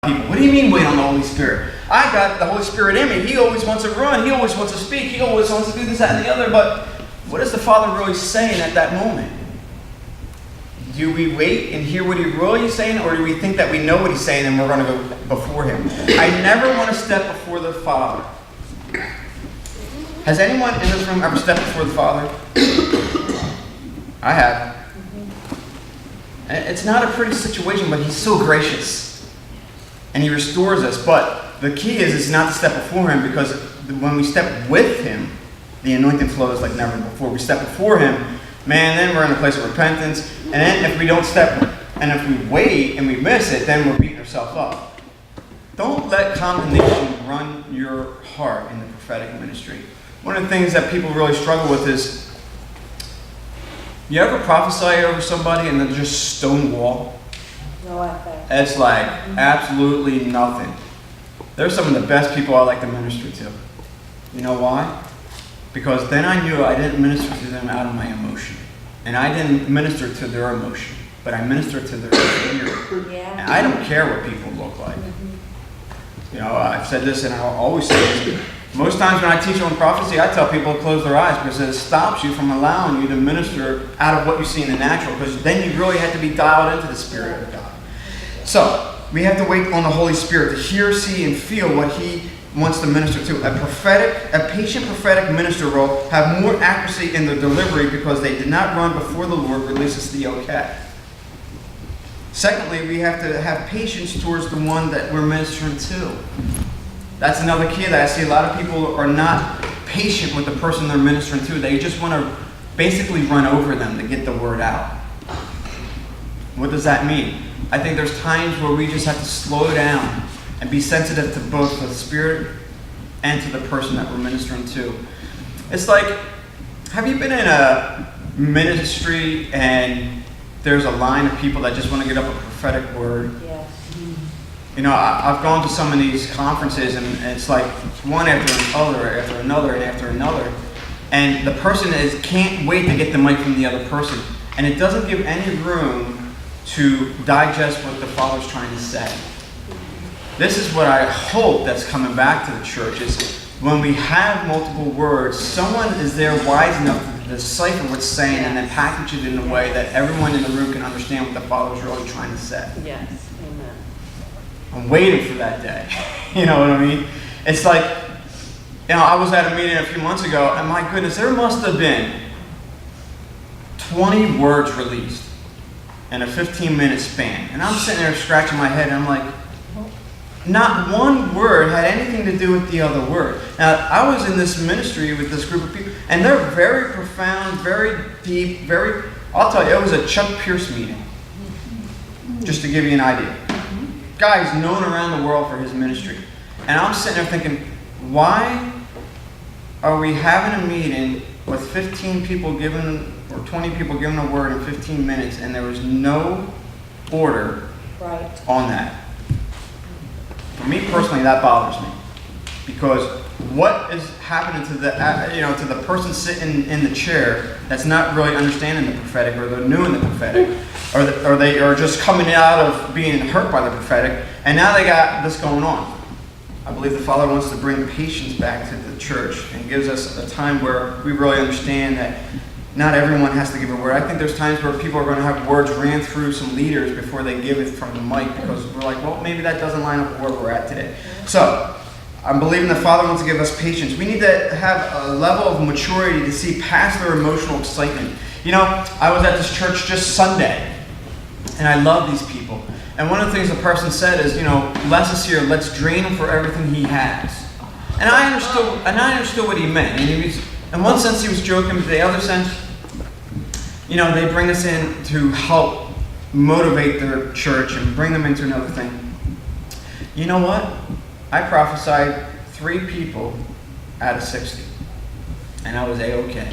people, what do you mean wait on the Holy Spirit? I got the Holy Spirit in me. He always wants to run. He always wants to speak. He always wants to do this, that, and the other. But what is the Father really saying at that moment? Do we wait and hear what He really is saying, or do we think that we know what He's saying and we're going to go before Him? I never want to step before the Father. Has anyone in this room ever stepped before the Father? I have. And it's not a pretty situation, but He's so gracious. And He restores us. But the key is not to step before Him, because when we step with Him, the anointing flows like never before. We step before Him, man, then we're in a place of repentance. And then if we don't step, and if we wait and we miss it, then we're beating ourselves up. Don't let condemnation run your heart in the prophetic ministry. One of the things that people really struggle with is, you ever prophesy over somebody and they're just stone wall? No, I think. It's like absolutely nothing. They're some of the best people I like to minister to. You know why? Because then I knew I didn't minister to them out of my emotion. And I didn't minister to their emotion, but I ministered to their spirit. Yeah. And I don't care what people look like. You know, I've said this and I'll always say this. Most times when I teach on prophecy, I tell people to close their eyes, because it stops you from allowing you to minister out of what you see in the natural, because then you really have to be dialed into the Spirit of God. So, we have to wait on the Holy Spirit to hear, see, and feel what He wants to minister to. A patient prophetic minister will have more accuracy in their delivery, because they did not run before the Lord releases the okay. Secondly, we have to have patience towards the one that we're ministering to. That's another key that I see. A lot of people are not patient with the person they're ministering to. They just want to basically run over them to get the word out. What does that mean? I think there's times where we just have to slow down and be sensitive to both the Spirit and to the person that we're ministering to. It's like, have you been in a ministry and there's a line of people that just want to get up a prophetic word? Yes. You know, I've gone to some of these conferences, and it's like one after another, after another, and after another. And the person can't wait to get the mic from the other person. And it doesn't give any room to digest what the Father's trying to say. This is what I hope that's coming back to the church, is when we have multiple words, someone is there wise enough to decipher what's saying, and then package it in a way that everyone in the room can understand what the Father's really trying to say. Yes. Amen. I'm waiting for that day. You know what I mean? It's like, you know, I was at a meeting a few months ago, and my goodness, there must have been 20 words released in a 15-minute span. And I'm sitting there scratching my head, and I'm like, not one word had anything to do with the other word. Now, I was in this ministry with this group of people, and they're very profound, very deep, I'll tell you, it was a Chuck Pierce meeting, just to give you an idea. Guy's known around the world for his ministry. And I'm sitting there thinking, why are we having a meeting with 15 people giving, or 20 people giving a word in 15 minutes, and there was no order on that? For me personally, that bothers me, because what is happening to the person sitting in the chair that's not really understanding the prophetic, or they're new in the prophetic, or they are just coming out of being hurt by the prophetic, and now they got this going on. I believe the Father wants to bring patience back to the church, and gives us a time where we really understand that not everyone has to give a word. I think there's times where people are going to have words ran through some leaders before they give it from the mic, because we're like, well, maybe that doesn't line up with where we're at today. So, I'm believing the Father wants to give us patience. We need to have a level of maturity to see past their emotional excitement. You know, I was at this church just Sunday, and I love these people. And one of the things the person said is, you know, Les is here, let's drain him for everything he has. And I understood what he meant. And in one sense, he was joking, but the other sense, you know, they bring us in to help motivate their church and bring them into another thing. You know what? I prophesied 3 people out of 60. And I was A-okay.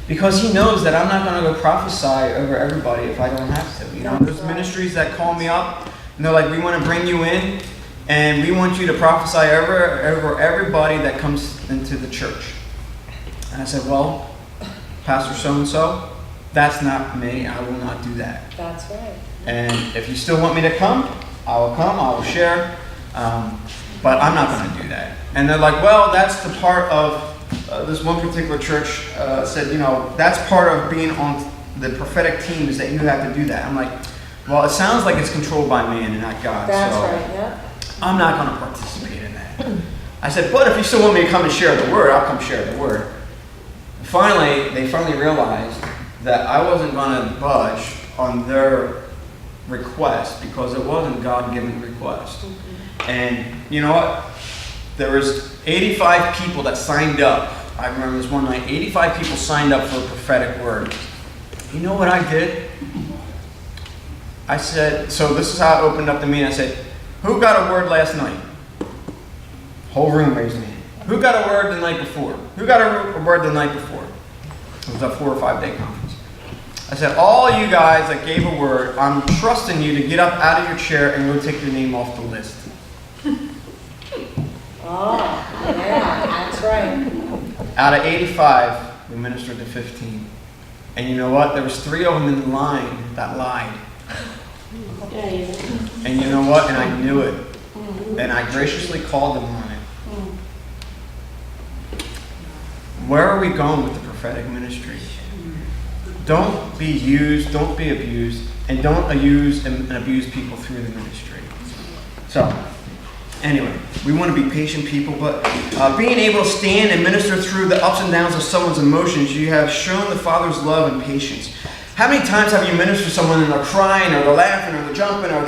Because he knows that I'm not going to go prophesy over everybody if I don't have to. You know, there's ministries that call me up, and they're like, we want to bring you in, and we want you to prophesy over everybody that comes into the church. And I said, well, Pastor so-and-so, that's not me. I will not do that. That's right. And if you still want me to come, I will come. I'll share. But I'm not going to do that. And they're like, well, that's the part of, this one particular church said, that's part of being on the prophetic team is that you have to do that. I'm like, well, it sounds like it's controlled by man and not God. That's so right, yeah. I'm not going to participate in that. I said, but if you still want me to come and share the word, I'll come share the word. They finally realized that I wasn't going to budge on their request because it wasn't God-given request. And you know what? There was 85 people that signed up. I remember this one night, 85 people signed up for a prophetic word. You know what I did? I said, so this is how it opened up to me. I said, who got a word last night? Whole room raised their hand. Who got a word the night before? Who got a word the night before? It was a 4 or 5 day conference. I said, all you guys that gave a word, I'm trusting you to get up out of your chair and go take your name off the list. Oh, yeah, that's right. Out of 85, we ministered to 15. And you know what? There was 3 of them in the line that lied. And you know what? And I knew it. And I graciously called them on it. Where are we going with the prophetic ministry? Don't be used, don't be abused, and don't use and abuse people through the ministry. So, anyway, we want to be patient people, but being able to stand and minister through the ups and downs of someone's emotions, you have shown the Father's love and patience. How many times have you ministered to someone and they're crying, or they're laughing, or they're jumping, or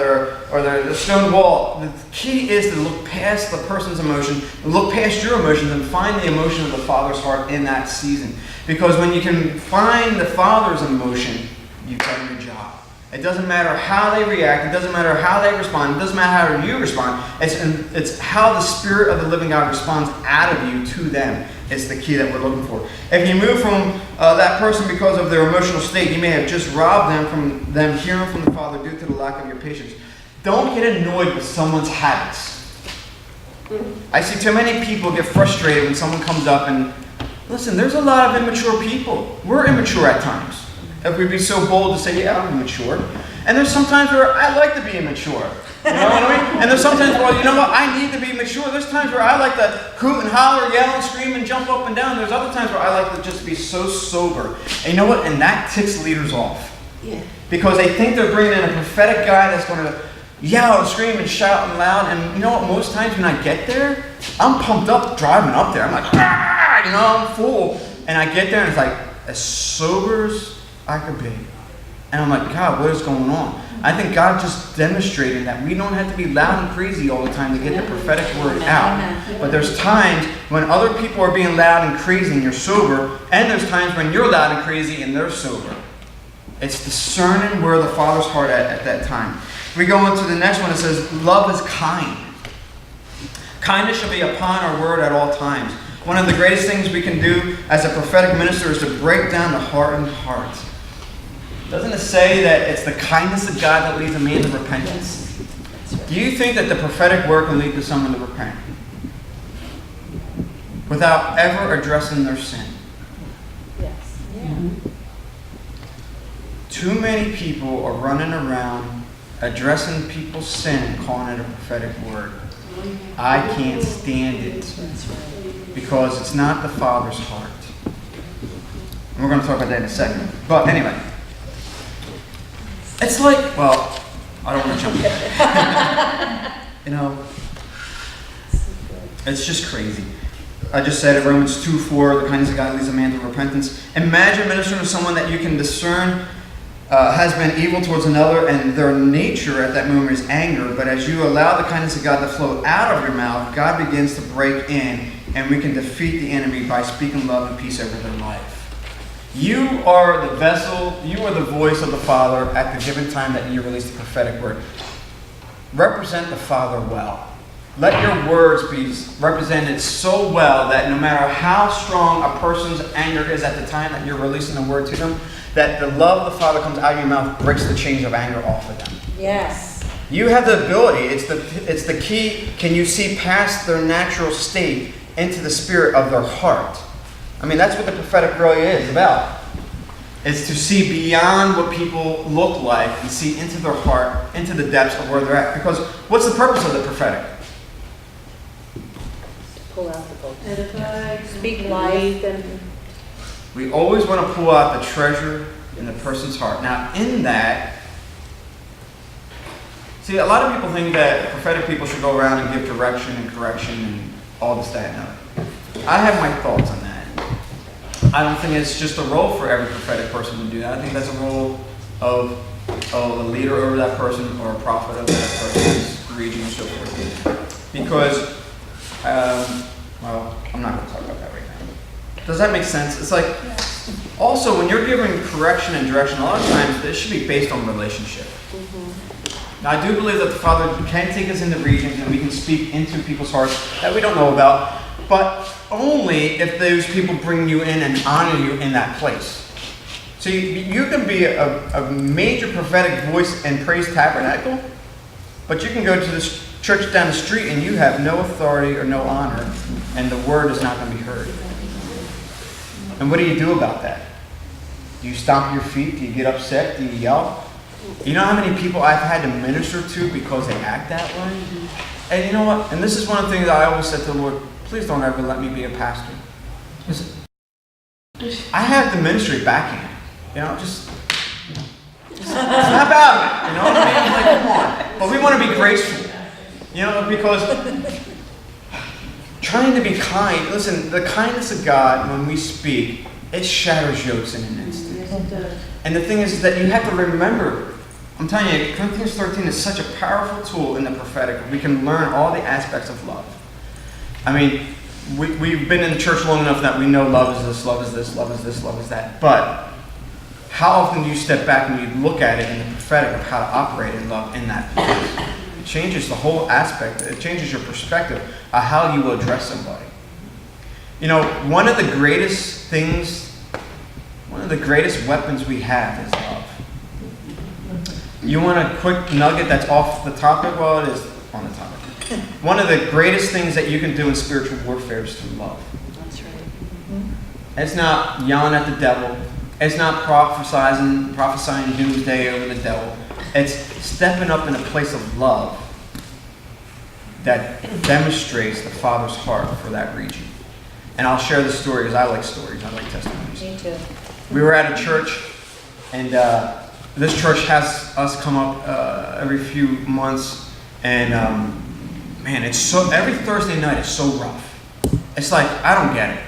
they're stone wall? The key is to look past the person's emotion, look past your emotions, and find the emotion of the Father's heart in that season. Because when you can find the Father's emotion, you've done your job. It doesn't matter how they react. It doesn't matter how they respond. It doesn't matter how you respond. It's how the Spirit of the living God responds out of you to them. It's the key that we're looking for. If you move from that person because of their emotional state, you may have just robbed them from them hearing from the Father due to the lack of your patience. Don't get annoyed with someone's habits. I see too many people get frustrated when someone comes up and, listen, there's a lot of immature people. We're immature at times. If we'd be so bold to say, yeah, I'm immature. And there's sometimes where I like to be immature. You know what I mean? And there's sometimes, well, you know what? I need to be mature. There's times where I like to hoot and holler, yell and scream and jump up and down. There's other times where I like to just be so sober. And you know what? And that ticks leaders off. Yeah. Because they think they're bringing in a prophetic guy that's going to yell and scream and shout and loud. And you know what? Most times when I get there, I'm pumped up driving up there. I'm like, ah! You know, I'm full. And I get there and it's like, as sober as I could be. And I'm like, God, what is going on? I think God just demonstrated that we don't have to be loud and crazy all the time to get the prophetic word out. But there's times when other people are being loud and crazy and you're sober, and there's times when you're loud and crazy and they're sober. It's discerning where the Father's heart at that time. We go into the next one. It says, love is kind. Kindness shall be upon our word at all times. One of the greatest things we can do as a prophetic minister is to break down the hardened heart. Doesn't it say that it's the kindness of God that leads a man to repentance? Do you think that the prophetic word can lead to someone to repent without ever addressing their sin? Yes. Yeah. Too many people are running around addressing people's sin and calling it a prophetic word. I can't stand it because it's not the Father's heart. And we're going to talk about that in a second. But anyway. It's like, well, I don't want to jump in. You know, it's just crazy. I just said it, Romans 2:4, the kindness of God leads a man to repentance. Imagine ministering to someone that you can discern has been evil towards another, and their nature at that moment is anger. But as you allow the kindness of God to flow out of your mouth, God begins to break in, and we can defeat the enemy by speaking love and peace over their life. You are the vessel, you are the voice of the Father at the given time that you release the prophetic word. Represent the Father well. Let your words be represented so well that no matter how strong a person's anger is at the time that you're releasing the word to them, that the love of the Father comes out of your mouth, breaks the chains of anger off of them. Yes. You have the ability, it's the key, can you see past their natural state into the spirit of their heart? I mean, that's what the prophetic really is about. is to see beyond what people look like and see into their heart, into the depths of where they're at. Because what's the purpose of the prophetic? Pull out the bolts. Edify, Speak life and. We always want to pull out the treasure in the person's heart. Now, in that, see, a lot of people think that prophetic people should go around and give direction and correction and all this, that, and that. I have my thoughts on that. I don't think it's just a role for every prophetic person to do that. I think that's a role of a leader over that person or a prophet over that person's region and so forth. Because, well, I'm not going to talk about that right now. Does that make sense? It's like, also, when you're giving correction and direction, a lot of times it should be based on relationship. Now, I do believe that the Father can take us into regions and we can speak into people's hearts that we don't know about, but only if those people bring you in and honor you in that place. So you can be a major prophetic voice in Praise Tabernacle, but you can go to this church down the street and you have no authority or no honor, and the word is not going to be heard. And what do you do about that? Do you stomp your feet? Do you get upset? Do you yell? You know how many people I've had to minister to because they act that way? And you know what? And this is one of the things I always said to the Lord, please don't ever let me be a pastor. Listen, I have the ministry backing. You know, just snap out of it. You know what I mean? Like, come on. But we want to be graceful. You know, because trying to be kind, listen, the kindness of God when we speak, it shatters yokes in an instant. yes, it does. And the thing is that you have to remember, I'm telling you, Corinthians 13 is such a powerful tool in the prophetic. We can learn all the aspects of love. I mean, we've been in the church long enough that we know love is this, love is this, love is this, love is that. But how often do you step back and you look at it in the prophetic of how to operate in love in that place? It changes the whole aspect. It changes your perspective of how you will address somebody. You know, one of the greatest weapons we have is love. You want a quick nugget that's off the topic? Well, it is on the topic. One of the greatest things that you can do in spiritual warfare is through love. That's right. It's not yelling at the devil. It's not prophesying doomsday over the devil. It's stepping up in a place of love that demonstrates the Father's heart for that region. And I'll share the story because I like stories. I like testimonies. Me too. We were at a church, and this church has us come up every few months, and man, it's so, every Thursday night is so rough. It's like, I don't get it.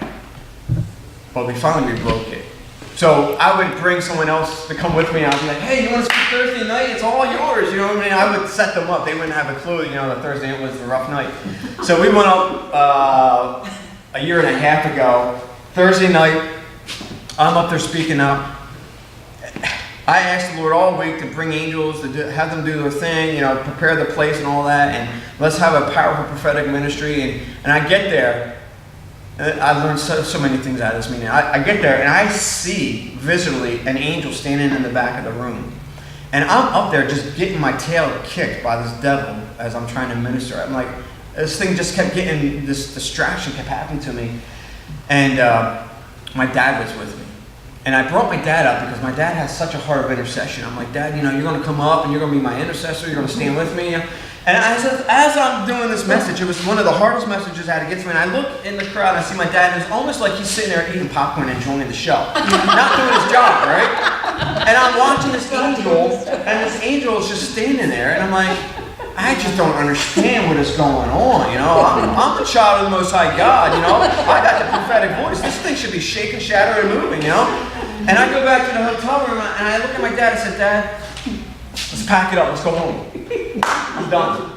But we finally broke it. So I would bring someone else to come with me, and I'd be like, hey, you want to speak Thursday night? It's all yours, you know what I mean? I would set them up. They wouldn't have a clue, you know, that Thursday night was the rough night. So we went up a year and a half ago, Thursday night, I'm up there speaking up. I asked the Lord all week to bring angels, to have them do their thing, you know, prepare the place and all that, and let's have a powerful prophetic ministry. And I get there, I learned so many things out of this meeting. I get there, and I see visually an angel standing in the back of the room. And I'm up there just getting my tail kicked by this devil as I'm trying to minister. I'm like, this thing just kept getting, this distraction kept happening to me. And my dad was with me. And I brought my dad up because my dad has such a heart of intercession. I'm like, Dad, you know, you're going to come up and you're going to be my intercessor. You're going to stand with me. And as I'm doing this message, it was one of the hardest messages I had to get to me. And I look in the crowd and I see my dad, and it's almost like he's sitting there eating popcorn and enjoying the show. Not doing his job, right? And I'm watching this angel, and this angel is just standing there. And I'm like, I just don't understand what is going on, you know. I'm the child of the Most High God, you know. I got the prophetic voice. This thing should be shaking, shattering, and moving, you know. And I go back to the hotel room, and I look at my dad and said, Dad, let's pack it up. Let's go home. I'm done.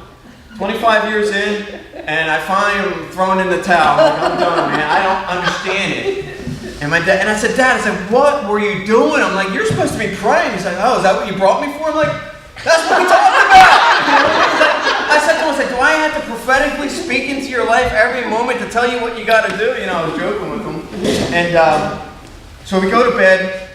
25 years in, and I finally am throwing in the towel. I'm like, I'm done, man. I don't understand it. And my dad, and I said, Dad, I said, what were you doing? I'm like, you're supposed to be praying. He's like, oh, is that what you brought me for? I'm like, that's what we talked about. I said to him, I said, do I have to prophetically speak into your life every moment to tell you what you got to do? You know, I was joking with him. And so we go to bed.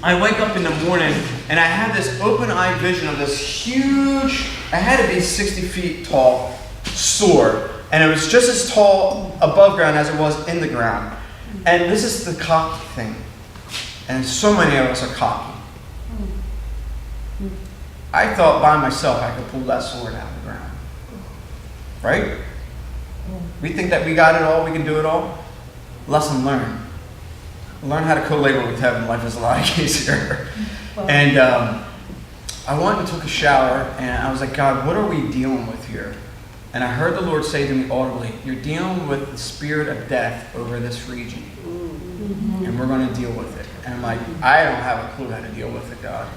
I wake up in the morning, and I have this open-eye vision of this huge, it had to be 60 feet tall, sword. And it was just as tall above ground as it was in the ground. And this is the cocked thing. And so many of us are cocky. I thought by myself I could pull that sword out of the ground. Right? We think that we got it all, we can do it all. Lesson learned. Learn how to co-labor with heaven. Life is a lot easier. And I went and took a shower, and I was like, God, what are we dealing with here? And I heard the Lord say to me audibly, you're dealing with the spirit of death over this region. And we're going to deal with it. And I'm like, I don't have a clue how to deal with it, God.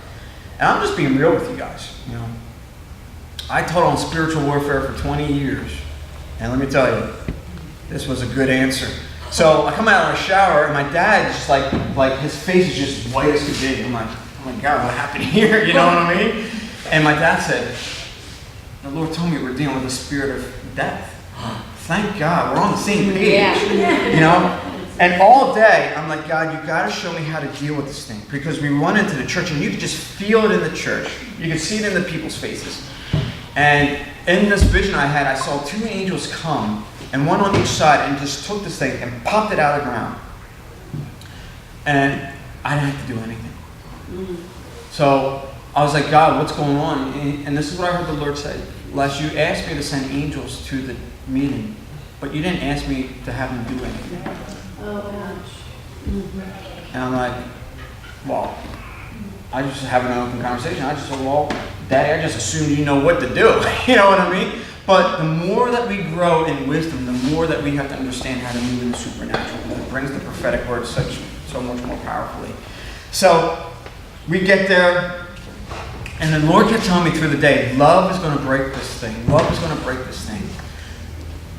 And I'm just being real with you guys. You know, I taught on spiritual warfare for 20 years. And let me tell you, this was a good answer. So I come out of the shower, and my dad just like his face is just white as could be. I'm like, oh my God, what happened here? You know what I mean? And my dad said, the Lord told me we're dealing with the spirit of death. Thank God, we're on the same page. Yeah. You know? And all day, I'm like, God, you got to show me how to deal with this thing. Because we run into the church, and you could just feel it in the church. You could see it in the people's faces. And in this vision I had, I saw two angels come, and one on each side, and just took this thing and popped it out of the ground. And I didn't have to do anything. So I was like, God, what's going on? And this is what I heard the Lord say. Les, you asked me to send angels to the meeting, but you didn't ask me to have them do anything. Oh, gosh. And I'm like, well, I just having an open conversation. I just said, well, Daddy, I just assumed you know what to do. You know what I mean? But the more that we grow in wisdom, the more that we have to understand how to move in the supernatural. And it brings the prophetic word so much more powerfully. So we get there, and the Lord kept telling me through the day, love is going to break this thing. Love is going to break this thing.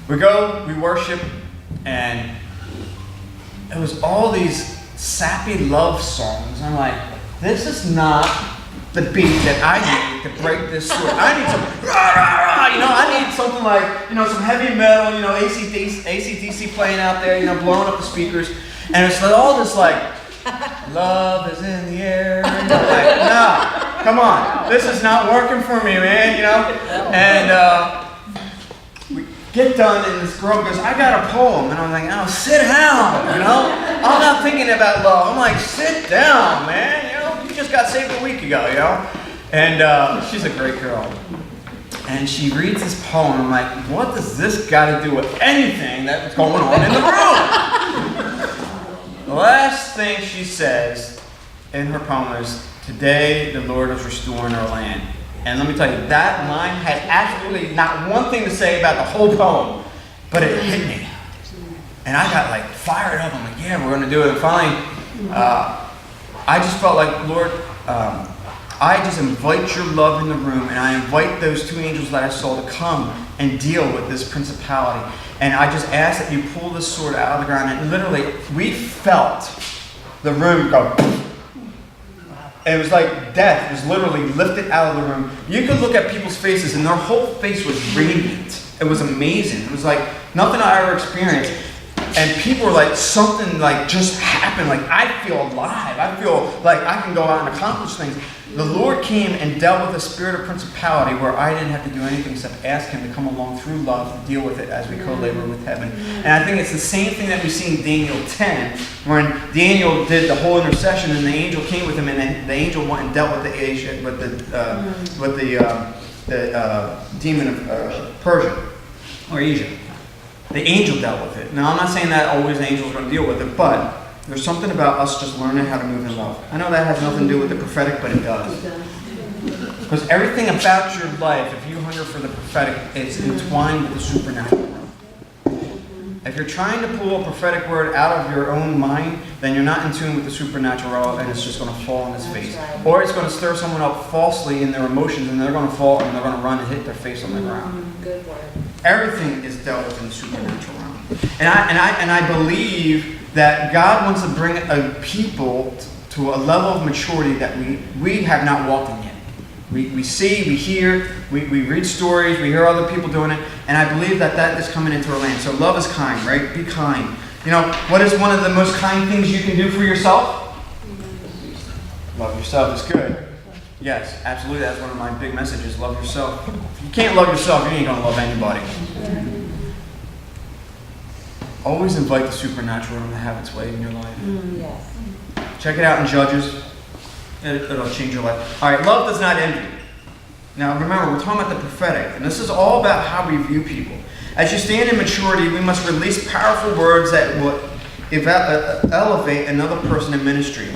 We go, we worship, and it was all these sappy love songs. I'm like, this is not the beat that I need to break this sword. I need some rah, rah, rah, you know, I need something like, you know, some heavy metal, you know, AC/DC playing out there, you know, blowing up the speakers. And it's like all this like, love is in the air. And I'm like, no, come on. This is not working for me, man, you know? And we get done, and this girl goes, I got a poem. And I'm like, oh, sit down, you know? I'm not thinking about love. I'm like, sit down, man, you know? You just got saved a week ago, you know? And she's a great girl. And she reads this poem, and I'm like, what does this got to do with anything that's going on in the room? The last thing she says in her poem is, today the Lord is restoring our land. And let me tell you, that line had absolutely not one thing to say about the whole poem, but it hit me. And I got like fired up. I'm like, yeah, we're going to do it. And finally, I just felt like, Lord, I just invite your love in the room, and I invite those two angels that I saw to come and deal with this principality. And I just ask that you pull this sword out of the ground. And literally, we felt the room go. It was like death was literally lifted out of the room. You could look at people's faces, and their whole face was radiant. It was amazing. It was like nothing I ever experienced. And people were like, something like just happened. Like, I feel alive. I feel like I can go out and accomplish things. The Lord came and dealt with a spirit of principality where I didn't have to do anything except ask him to come along through love to deal with it as we co-labor with heaven. And I think it's the same thing that we see in Daniel 10, when Daniel did the whole intercession, and the angel came with him, and then the angel went and dealt with the demon of Persia or Asia. The angel dealt with it. Now, I'm not saying that always the angels are going to deal with it, but there's something about us just learning how to move in love. I know that has nothing to do with the prophetic, but it does. Because everything about your life, if you hunger for the prophetic, it's entwined with the supernatural realm. If you're trying to pull a prophetic word out of your own mind, then you're not in tune with the supernatural realm, and it's just going to fall on its face. Or it's going to stir someone up falsely in their emotions, and they're going to fall, and they're going to run and hit their face on the ground. Good word. Everything is dealt with in the supernatural realm. And I believe that God wants to bring a people to a level of maturity that we have not walked in yet. We see, we hear, we read stories, we hear other people doing it, and I believe that is coming into our land. So love is kind, right? Be kind. You know, what is one of the most kind things you can do for yourself? Love yourself is good. Yes, absolutely. That's one of my big messages. Love yourself. If you can't love yourself, you ain't going to love anybody. Always invite the supernatural to have its way in your life. Yes. Check it out in Judges. It'll change your life. All right, love does not envy. Now remember, we're talking about the prophetic, and this is all about how we view people. As you stand in maturity, we must release powerful words that will elevate another person in ministry.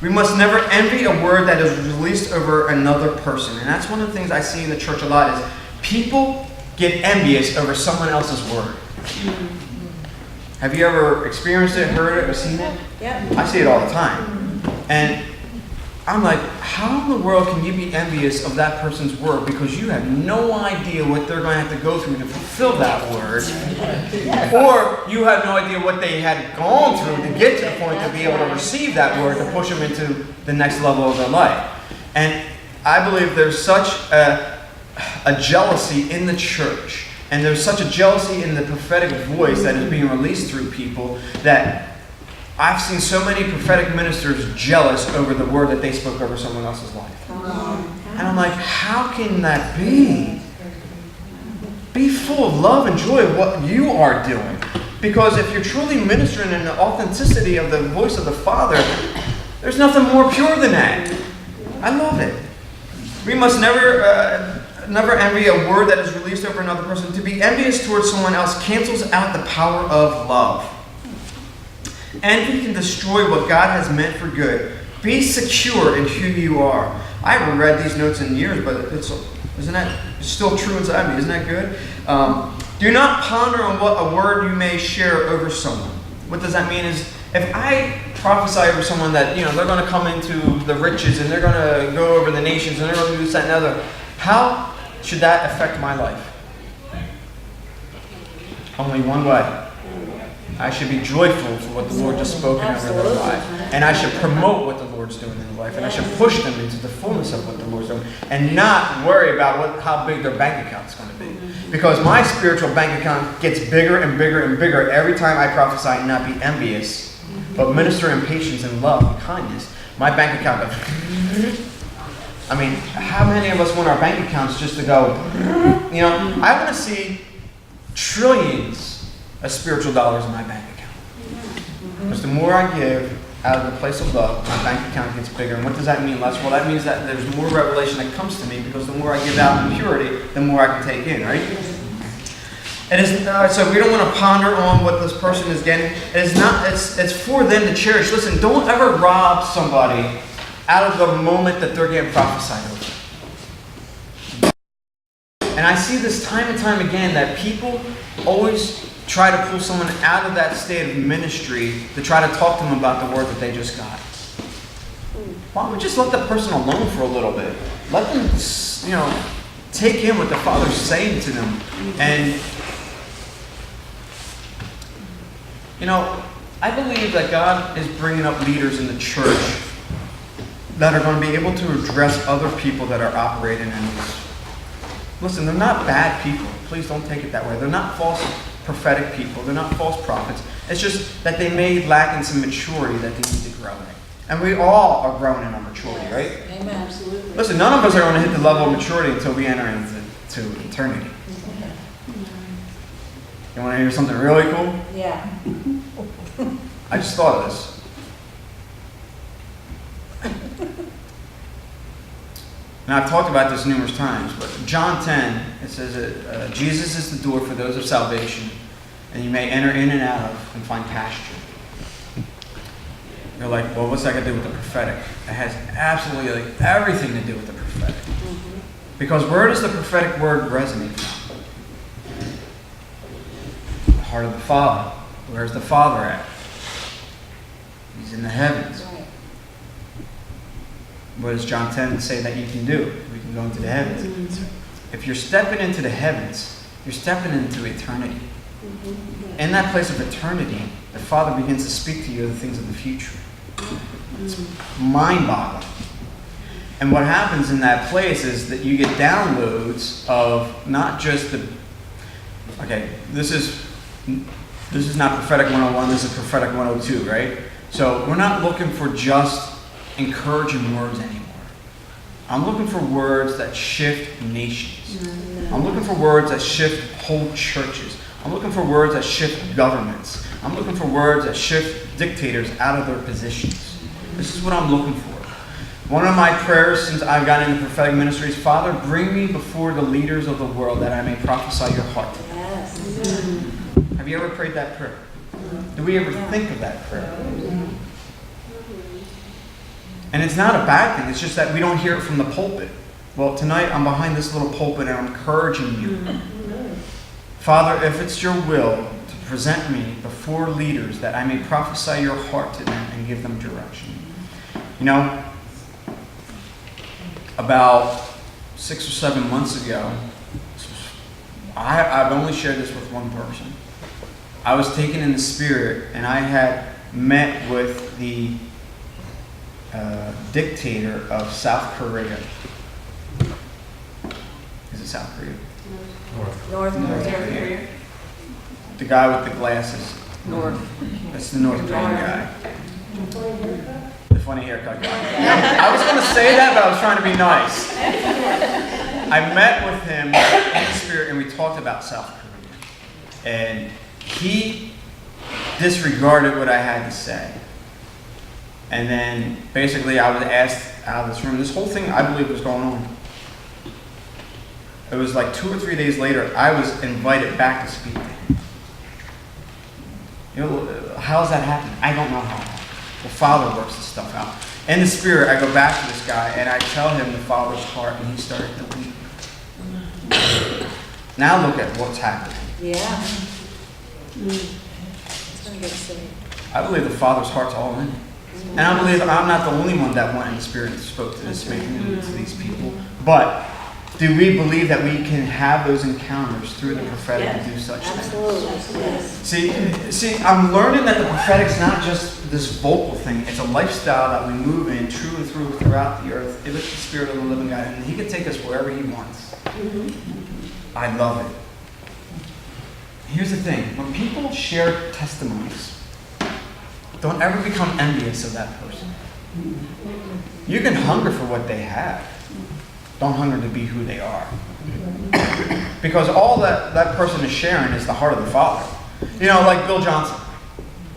We must never envy a word that is released over another person. And that's one of the things I see in the church a lot is people get envious over someone else's word. Have you ever experienced it, heard it, or seen it? Yeah. I see it all the time. And I'm like, how in the world can you be envious of that person's word because you have no idea what they're going to have to go through to fulfill that word, or you have no idea what they had gone through to get to the point to be able to receive that word to push them into the next level of their life. And I believe there's such a jealousy in the church, and there's such a jealousy in the prophetic voice that is being released through people that I've seen so many prophetic ministers jealous over the word that they spoke over someone else's life. And I'm like, how can that be? Be full of love and joy of what you are doing. Because if you're truly ministering in the authenticity of the voice of the Father, there's nothing more pure than that. I love it. We must never envy a word that is released over another person. To be envious towards someone else cancels out the power of love. Envy can destroy what God has meant for good. Be secure in who you are. I haven't read these notes in years, but isn't that still true inside me? Isn't that good? Do not ponder on what a word you may share over someone. What does that mean is, if I prophesy over someone that, they're going to come into the riches and they're going to go over the nations and they're going to do this, that, and the other, how should that affect my life? Only one way. I should be joyful for what the Lord has spoken over their life. And I should promote what the Lord's doing in their life. And I should push them into the fullness of what the Lord's doing. And not worry about how big their bank account is going to be. Because my spiritual bank account gets bigger and bigger and bigger every time I prophesy and not be envious, but minister in patience and love and kindness. My bank account goes... I mean, how many of us want our bank accounts just to go... I want to see trillions of spiritual dollars in my bank account. Because the more I give out of the place of love, my bank account gets bigger. And what does that mean, Les? Well, that means that there's more revelation that comes to me, because the more I give out in purity, the more I can take in, right? It is so we don't want to ponder on what this person is getting. It is not. It's for them to cherish. Listen, don't ever rob somebody out of the moment that they're getting prophesied over. And I see this time and time again, that people always try to pull someone out of that state of ministry to try to talk to them about the word that they just got. Why don't we just let the person alone for a little bit? Let them, take in what the Father's saying to them. And, I believe that God is bringing up leaders in the church that are going to be able to address other people that are operating in this. Listen, they're not bad people. Please don't take it that way. They're not false prophetic people. They're not false prophets. It's just that they may lack in some maturity that they need to grow in. And we all are growing in our maturity, right? Amen. Absolutely. Listen, none of us are going to hit the level of maturity until we enter into eternity. You want to hear something really cool? Yeah. I just thought of this. Now, I've talked about this numerous times, but John 10, it says that Jesus is the door for those of salvation, and you may enter in and out of and find pasture. You're like, well, what's that got to do with the prophetic? It has absolutely everything to do with the prophetic. Because where does the prophetic word resonate from? The heart of the Father. Where's the Father at? He's in the heavens. What does John 10 say that you can do? We can go into the heavens. If you're stepping into the heavens, you're stepping into eternity. In that place of eternity, the Father begins to speak to you of the things of the future. It's mind-boggling. And what happens in that place is that you get downloads of not just the... Okay, this is not prophetic 101, this is prophetic 102, right? So we're not looking for just encouraging words anymore. I'm looking for words that shift nations. I'm looking for words that shift whole churches. I'm looking for words that shift governments. I'm looking for words that shift dictators out of their positions. This is what I'm looking for. One of my prayers since I've gotten into prophetic ministry is, Father, bring me before the leaders of the world that I may prophesy your heart to them. Yes. Have you ever prayed that prayer? Do we ever think of that prayer? And it's not a bad thing. It's just that we don't hear it from the pulpit. Well, tonight I'm behind this little pulpit and I'm encouraging you. Father, if it's your will to present me before leaders that I may prophesy your heart to them and give them direction. You know, about 6 or 7 months ago, I've only shared this with one person. I was taken in the spirit and I had met with the dictator of South Korea. Is it South Korea? North Korea. The guy with the glasses. North. That's the North Korean guy. The funny haircut guy. I was going to say that, but I was trying to be nice. I met with him in the spirit and we talked about South Korea. And he disregarded what I had to say. And then basically I was asked out of this room. This whole thing I believe was going on. It was like 2 or 3 days later, I was invited back to speak to him. You know, how does that happen? I don't know how. The Father works this stuff out. In the spirit, I go back to this guy and I tell him the Father's heart, and he started to weep. Now look at what's happening. Yeah. It's going to get saved. I believe the Father's heart's all in it. And I believe I'm not the only one that went in the spirit and spoke to this man, to these people. But do we believe that we can have those encounters through the prophetic and do such things? Absolutely. Yes. See, I'm learning that the prophetic's not just this vocal thing. It's a lifestyle that we move in true and through throughout the earth. It is the Spirit of the living God, and He can take us wherever He wants. I love it. Here's the thing. When people share testimonies, don't ever become envious of that person. You can hunger for what they have. Don't hunger to be who they are. Because all that person is sharing is the heart of the Father. You know, like Bill Johnson.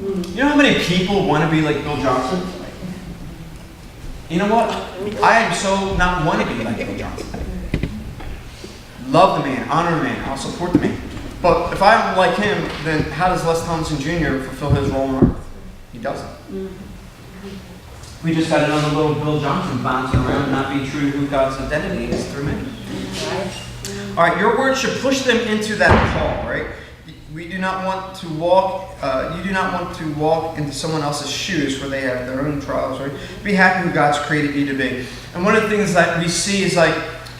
You know how many people want to be like Bill Johnson? You know what? I am so not want to be like Bill Johnson. Love the man, honor the man, I'll support the man. But if I'm like him, then how does Les Tomlinson Jr. fulfill his role on earth? He doesn't. We just got another little Bill Johnson bouncing around and not being true to who God's identity is through me. All right, your words should push them into that call, right? We do not want to walk, you do not want to walk into someone else's shoes where they have their own trials, right? Be happy who God's created you to be. And one of the things that we see is like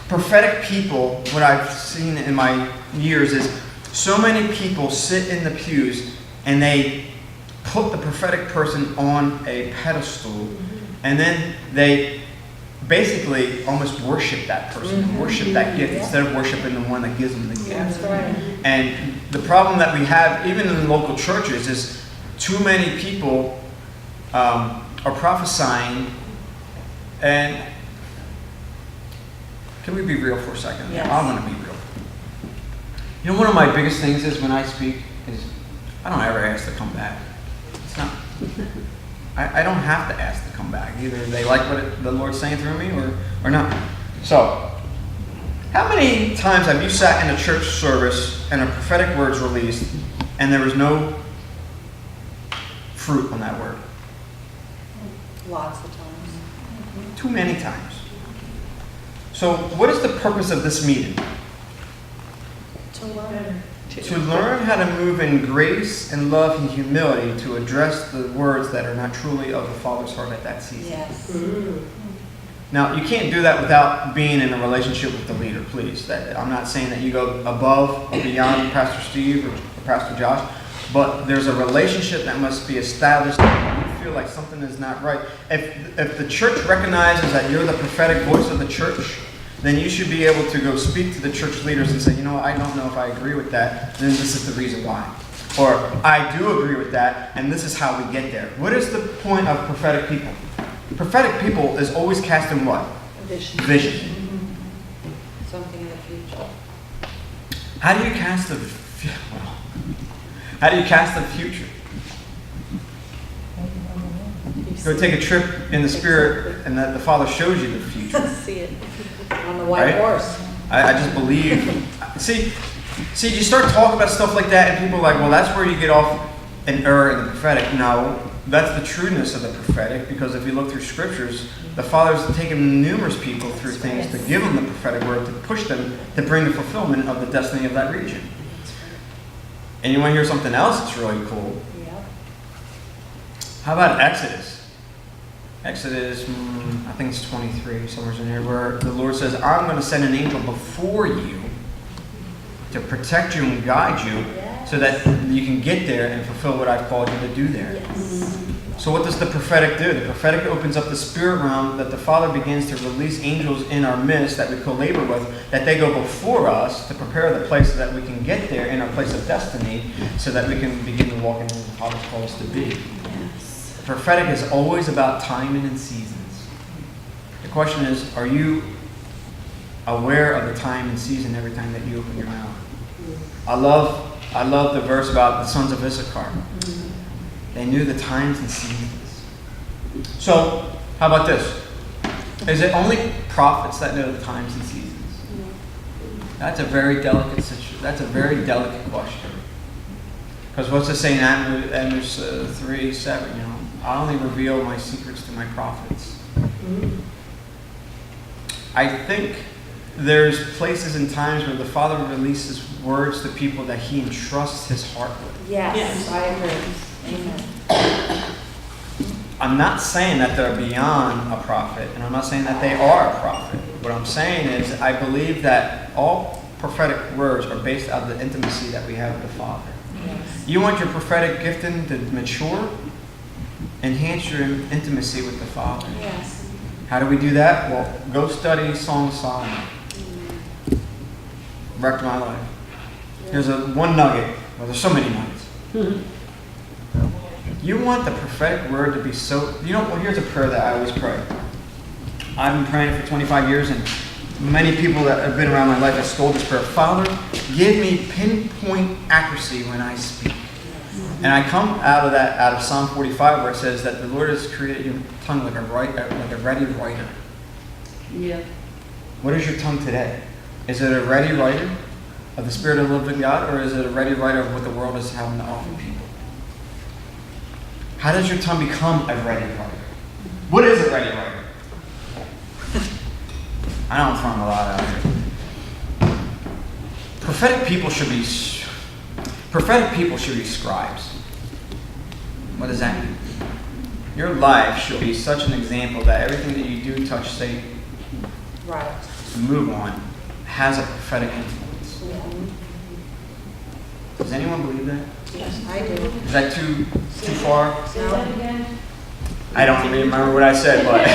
prophetic people, what I've seen in my years is so many people sit in the pews and they put the prophetic person on a pedestal, and then they basically almost worship that person, worship that gift instead of worshiping the one that gives them the gift. That's right. And the problem that we have, even in local churches, is too many people are prophesying. And can we be real for a second? Yes. I want to be real. You know, one of my biggest things is when I speak is I don't ever ask to come back. It's not. I don't have to ask to come back. Either they like what the Lord's saying through me or not. So, how many times have you sat in a church service and a prophetic word's released and there was no fruit on that word? Lots of times. Too many times. So, what is the purpose of this meeting? To learn. To learn how to move in grace and love and humility to address the words that are not truly of the Father's heart at that season. Yes. Now, you can't do that without being in a relationship with the leader, please. I'm not saying that you go above or beyond Pastor Steve or Pastor Josh, but there's a relationship that must be established when you feel like something is not right. If the church recognizes that you're the prophetic voice of the church, then you should be able to go speak to the church leaders and say, you know, I don't know if I agree with that, then this is the reason why. Or, I do agree with that, and this is how we get there. What is the point of prophetic people? Prophetic people is always casting what? Vision. Vision. Something in the future. How do you cast the how do you cast the future? You Go take a trip in the Spirit, and that the Father shows you the future. See it on the white Right? horse. I just believe. See, you start talking about stuff like that, and people are like, well, that's where you get off and err in the prophetic. No, that's the trueness of the prophetic, because if you look through scriptures, the Father's taken numerous people through things to give them the prophetic word, to push them to bring the fulfillment of the destiny of that region. And you want to hear something else that's really cool? Yep. How about Exodus? Exodus, I think it's 23, somewhere in here, where the Lord says, I'm going to send an angel before you to protect you and guide you so that you can get there and fulfill what I've called you to do there. Yes. So what does the prophetic do? The prophetic opens up the spirit realm that the Father begins to release angels in our midst that we co-labor with, that they go before us to prepare the place so that we can get there in our place of destiny so that we can begin to walk in what the Father's called us to be. Yes. The prophetic is always about timing and seasons. The question is, are you aware of the time and season every time that you open your mouth? I love the verse about the sons of Issachar. They knew the times and seasons. So, how about this? Is it only prophets that know the times and seasons? That's a very delicate situation. That's a very delicate question. Because what's it say in Amos 3:7? I only reveal my secrets to my prophets. I think there's places and times where the Father releases words to people that He entrusts His heart with. Yes, I agree. Amen. I'm not saying that they're beyond a prophet, and I'm not saying that they are a prophet. What I'm saying is I believe that all prophetic words are based on the intimacy that we have with the Father. Yes. You want your prophetic gifting to mature? Enhance your intimacy with the Father. Yes. How do we do that? Well, go study Song of Solomon. Wrecked my life. Here's one nugget. Well, there's so many nuggets. You want the prophetic word to be so... well, here's a prayer that I always pray. I've been praying it for 25 years, and many people that have been around my life have stole this prayer. Father, give me pinpoint accuracy when I speak. And I come out of Psalm 45, where it says that the Lord has created your tongue like a ready writer. Yeah. What is your tongue today? Is it a ready writer of the Spirit of the living God, or is it a ready writer of what the world is having to offer people? How does your tongue become a ready writer? What is a ready writer? I know I'm throwing a lot out here. Prophetic people should be scribes. What does that mean? Your life should be such an example that everything that you do touch, say, Right. move on, has a prophetic influence. Does anyone believe that? Yes, I do. Is that too far? Say that again. I don't even remember what I said, but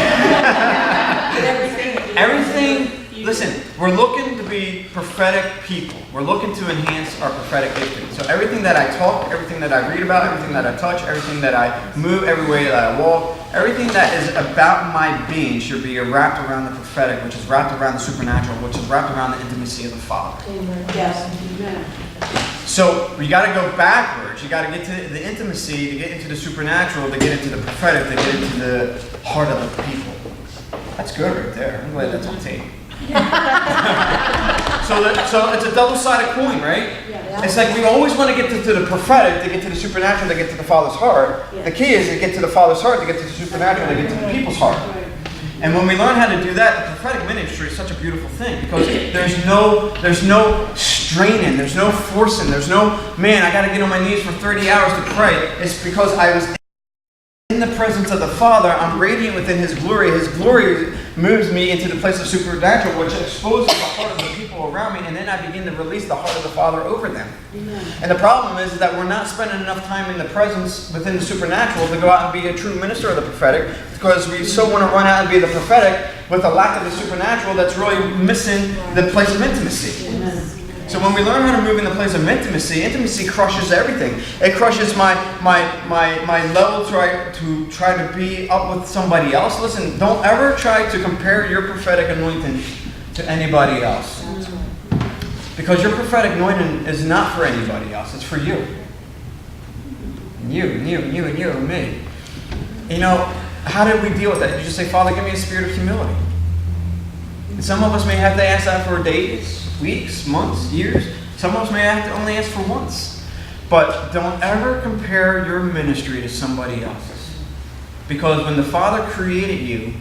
Everything. listen, we're looking to be prophetic people. We're looking to enhance our prophetic gifting. So everything that I talk, everything that I read about, everything that I touch, everything that I move, every way that I walk, everything that is about my being should be wrapped around the prophetic, which is wrapped around the supernatural, which is wrapped around the intimacy of the Father. Yes. Amen. So we got to go backwards. You got to get to the intimacy, to get into the supernatural, to get into the prophetic, to get into the heart of the people. That's good right there. I'm glad that's on tape. So it's a double-sided coin, right? Yeah. It's like we always want to get to the prophetic, to get to the supernatural, to get to the Father's heart. Yeah. The key is to get to the Father's heart, to get to the supernatural, to get to the people's heart. Right. And when we learn how to do that, the prophetic ministry is such a beautiful thing, because there's no straining, there's no forcing, there's no, man, I got to get on my knees for 30 hours to pray. It's because I was in the presence of the Father. I'm radiant within His glory. His glory moves me into the place of supernatural, which exposes the heart of the people around me, and then I begin to release the heart of the Father over them. Amen. And the problem is that we're not spending enough time in the presence within the supernatural to go out and be a true minister of the prophetic, because we so want to run out and be the prophetic with a lack of the supernatural that's really missing the place of intimacy. Amen. So when we learn how to move in the place of intimacy, intimacy crushes everything. It crushes my level to try to be up with somebody else. Listen, don't ever try to compare your prophetic anointing to anybody else. That's right. Because your prophetic anointing is not for anybody else. It's for you. And you, and you, and you, and you, and me. how did we deal with that? You just say, Father, give me a spirit of humility. And some of us may have to ask that for days, weeks, months, years. Some of us may have to only ask for once. But don't ever compare your ministry to somebody else's. Because when the Father created you,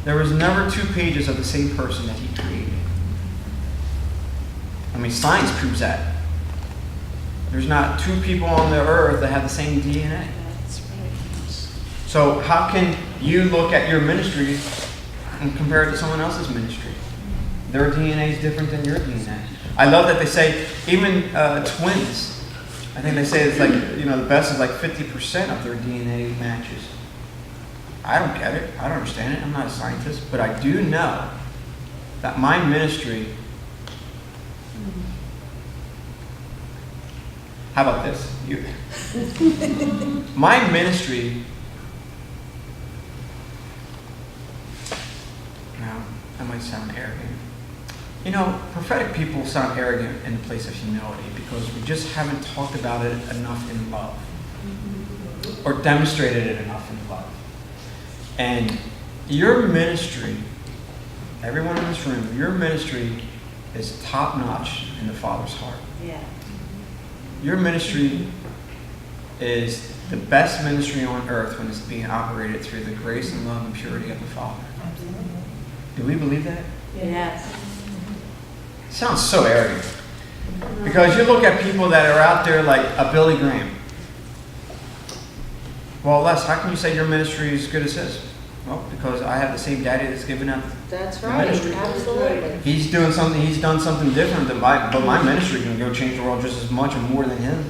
there was never 2 pages of the same person that He created. I mean, science proves that. There's not 2 people on the earth that have the same DNA. So how can you look at your ministry and compare it to someone else's ministry? Their DNA is different than your DNA. I love that they say, even twins, I think they say it's like, the best is like 50% of their DNA matches. I don't get it. I don't understand it. I'm not a scientist. But I do know that my ministry... How about this? My ministry... Now, I might sound arrogant. Prophetic people sound arrogant in the place of humility because we just haven't talked about it enough in love. Or demonstrated it enough in love. And your ministry, everyone in this room, your ministry is top-notch in the Father's heart. Yeah. Your ministry is the best ministry on earth when it's being operated through the grace and love and purity of the Father. Do we believe that? Yes. It sounds so arrogant. Because you look at people that are out there like a Billy Graham. Well, Les, how can you say your ministry is as good as his? Well, because I have the same daddy that's given out That's the right. ministry. Absolutely. He's done something different than but my ministry can go change the world just as much or more than him.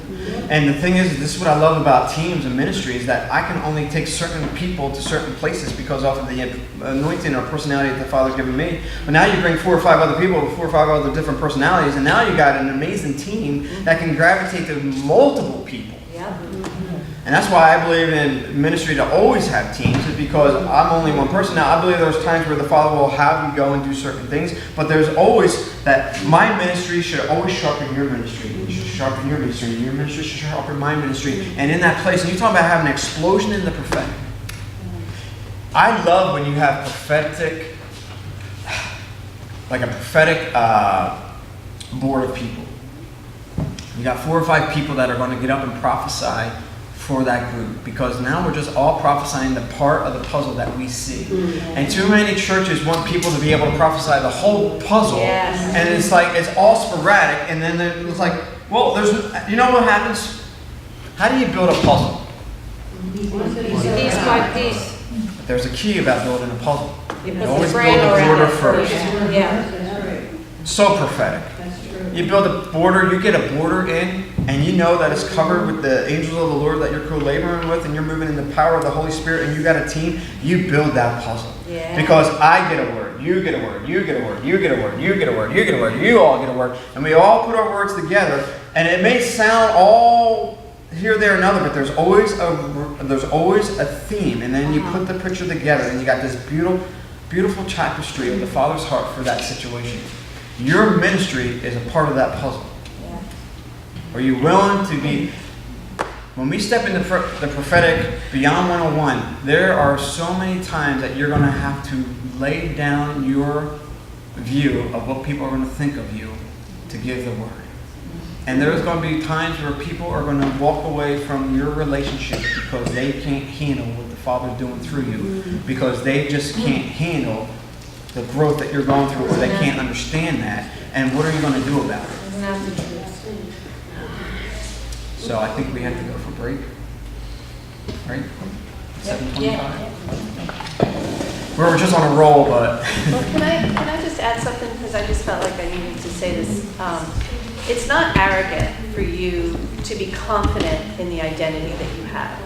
And the thing is, this is what I love about teams and ministry, is that I can only take certain people to certain places because of the anointing or personality that the Father's given me. But now you bring 4 or 5 other people with 4 or 5 other different personalities, and now you got an amazing team that can gravitate to multiple people. Yeah. And that's why I believe in ministry to always have teams, is because I'm only one person. Now, I believe there's times where the Father will have you go and do certain things, but there's always that my ministry should always sharpen your ministry. You should sharpen your ministry, and your ministry should sharpen my ministry. And in that place, and you talk about having an explosion in the prophetic. I love when you have prophetic, like a prophetic board of people. You got 4 or 5 people that are going to get up and prophesy for that group, because now we're just all prophesying the part of the puzzle that we see. And too many churches want people to be able to prophesy the whole puzzle, and it's like it's all sporadic, and then it's like, well, you know what happens? How do you build a puzzle? Piece by piece. There's a key about building a puzzle. You You put always the build brand a around border it first. Yeah. So prophetic. You build a border, you get a border in, and you know that it's covered with the angels of the Lord that you're co-laboring with, and you're moving in the power of the Holy Spirit, and you got a team. You build that puzzle. Yeah. Because I get a word, you get a word, you get a word, you get a word, you get a word, you get a word, you all get a word, and we all put our words together. And it may sound all here, there, and other, but there's always a theme, and then you put the picture together, and you got this beautiful tapestry of the Father's heart for that situation. Your ministry is a part of that puzzle. Yeah. Are you willing to be... When we step into the prophetic beyond 101, there are so many times that you're going to have to lay down your view of what people are going to think of you to give the word. And there's going to be times where people are going to walk away from your relationship because they can't handle what the Father's doing through you, because they just can't handle the growth that you're going through, or they can't understand that. And what are you going to do about it? Isn't that the truth? So I think we have to go for break. Right? 7:25. We were just on a roll, but... Well, can I just add something, because I just felt like I needed to say this. It's not arrogant for you to be confident in the identity that you have,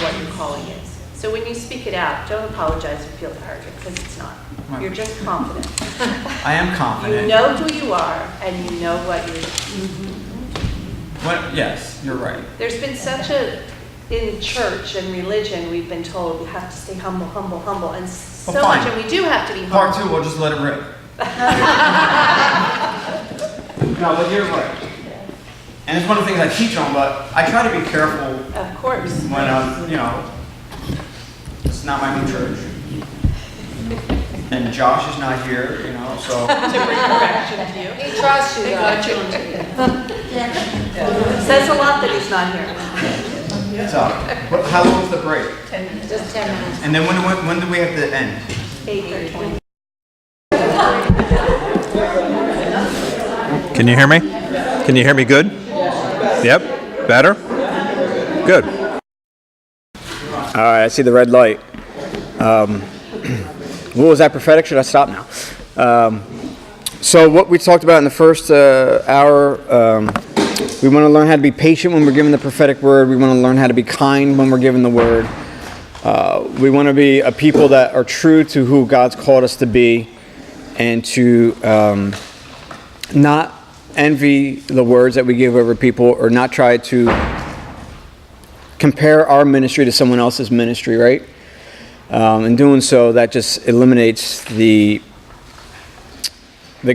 what your calling is. So when you speak it out, don't apologize or feel arrogant, because it's not. Right. You're just confident. I am confident. You know who you are, and you know what you're doing. Yes, you're right. There's been such in church and religion, we've been told you have to stay humble, humble, humble, and so Well, fine. much, and we do have to be humble. Part 2, we'll just let it rip. No, but you're right. And it's one of the things I teach on, but I try to be careful Of course. when I'm, It's not my home church. And Josh is not here, so. He trusts you, though. Says a lot that he's not here. So, how long is the break? Just 10 minutes. And then when do we have to end? 8:20. Can you hear me? Can you hear me good? Yep. Better? Good. All right, I see the red light. What was that, prophetic? Should I stop now? So what we talked about in the first hour, we want to learn how to be patient when we're given the prophetic word. We want to learn how to be kind when we're given the word. We want to be a people that are true to who God's called us to be, and to not envy the words that we give over people, or not try to compare our ministry to someone else's ministry, right? In doing so, that just eliminates the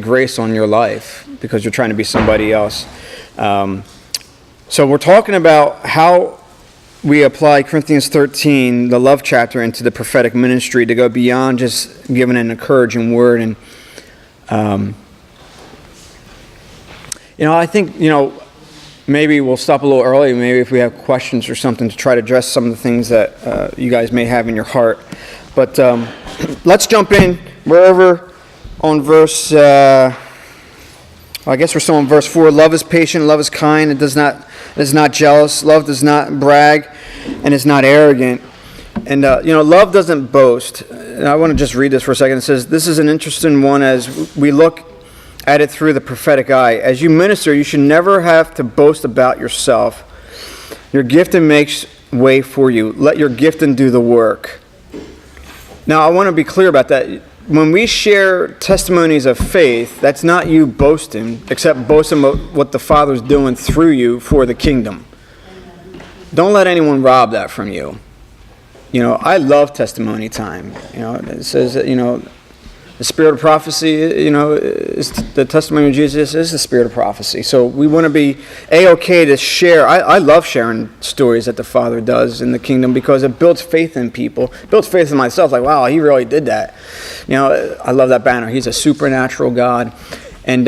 grace on your life, because you're trying to be somebody else. So we're talking about how we apply Corinthians 13, the love chapter, into the prophetic ministry to go beyond just giving an encouraging word. And I think, maybe we'll stop a little early, maybe if we have questions or something, to try to address some of the things that you guys may have in your heart. But let's jump in. We're over on verse, I guess we're still on verse 4. Love is patient, love is kind, it is not jealous, love does not brag, and is not arrogant. And, love doesn't boast. And I want to just read this for a second. It says, this is an interesting one as we look at it through the prophetic eye. As you minister, you should never have to boast about yourself. Your gifting makes way for you. Let your gifting do the work. Now, I want to be clear about that. When we share testimonies of faith, that's not you boasting, except boasting about what the Father's doing through you for the kingdom. Don't let anyone rob that from you. I love testimony time. It says that, the spirit of prophecy, is the testimony of Jesus is the spirit of prophecy. So we want to be A-okay to share. I love sharing stories that the Father does in the kingdom, because it builds faith in people. It builds faith in myself. Like, wow, he really did that. I love that banner. He's a supernatural God. And,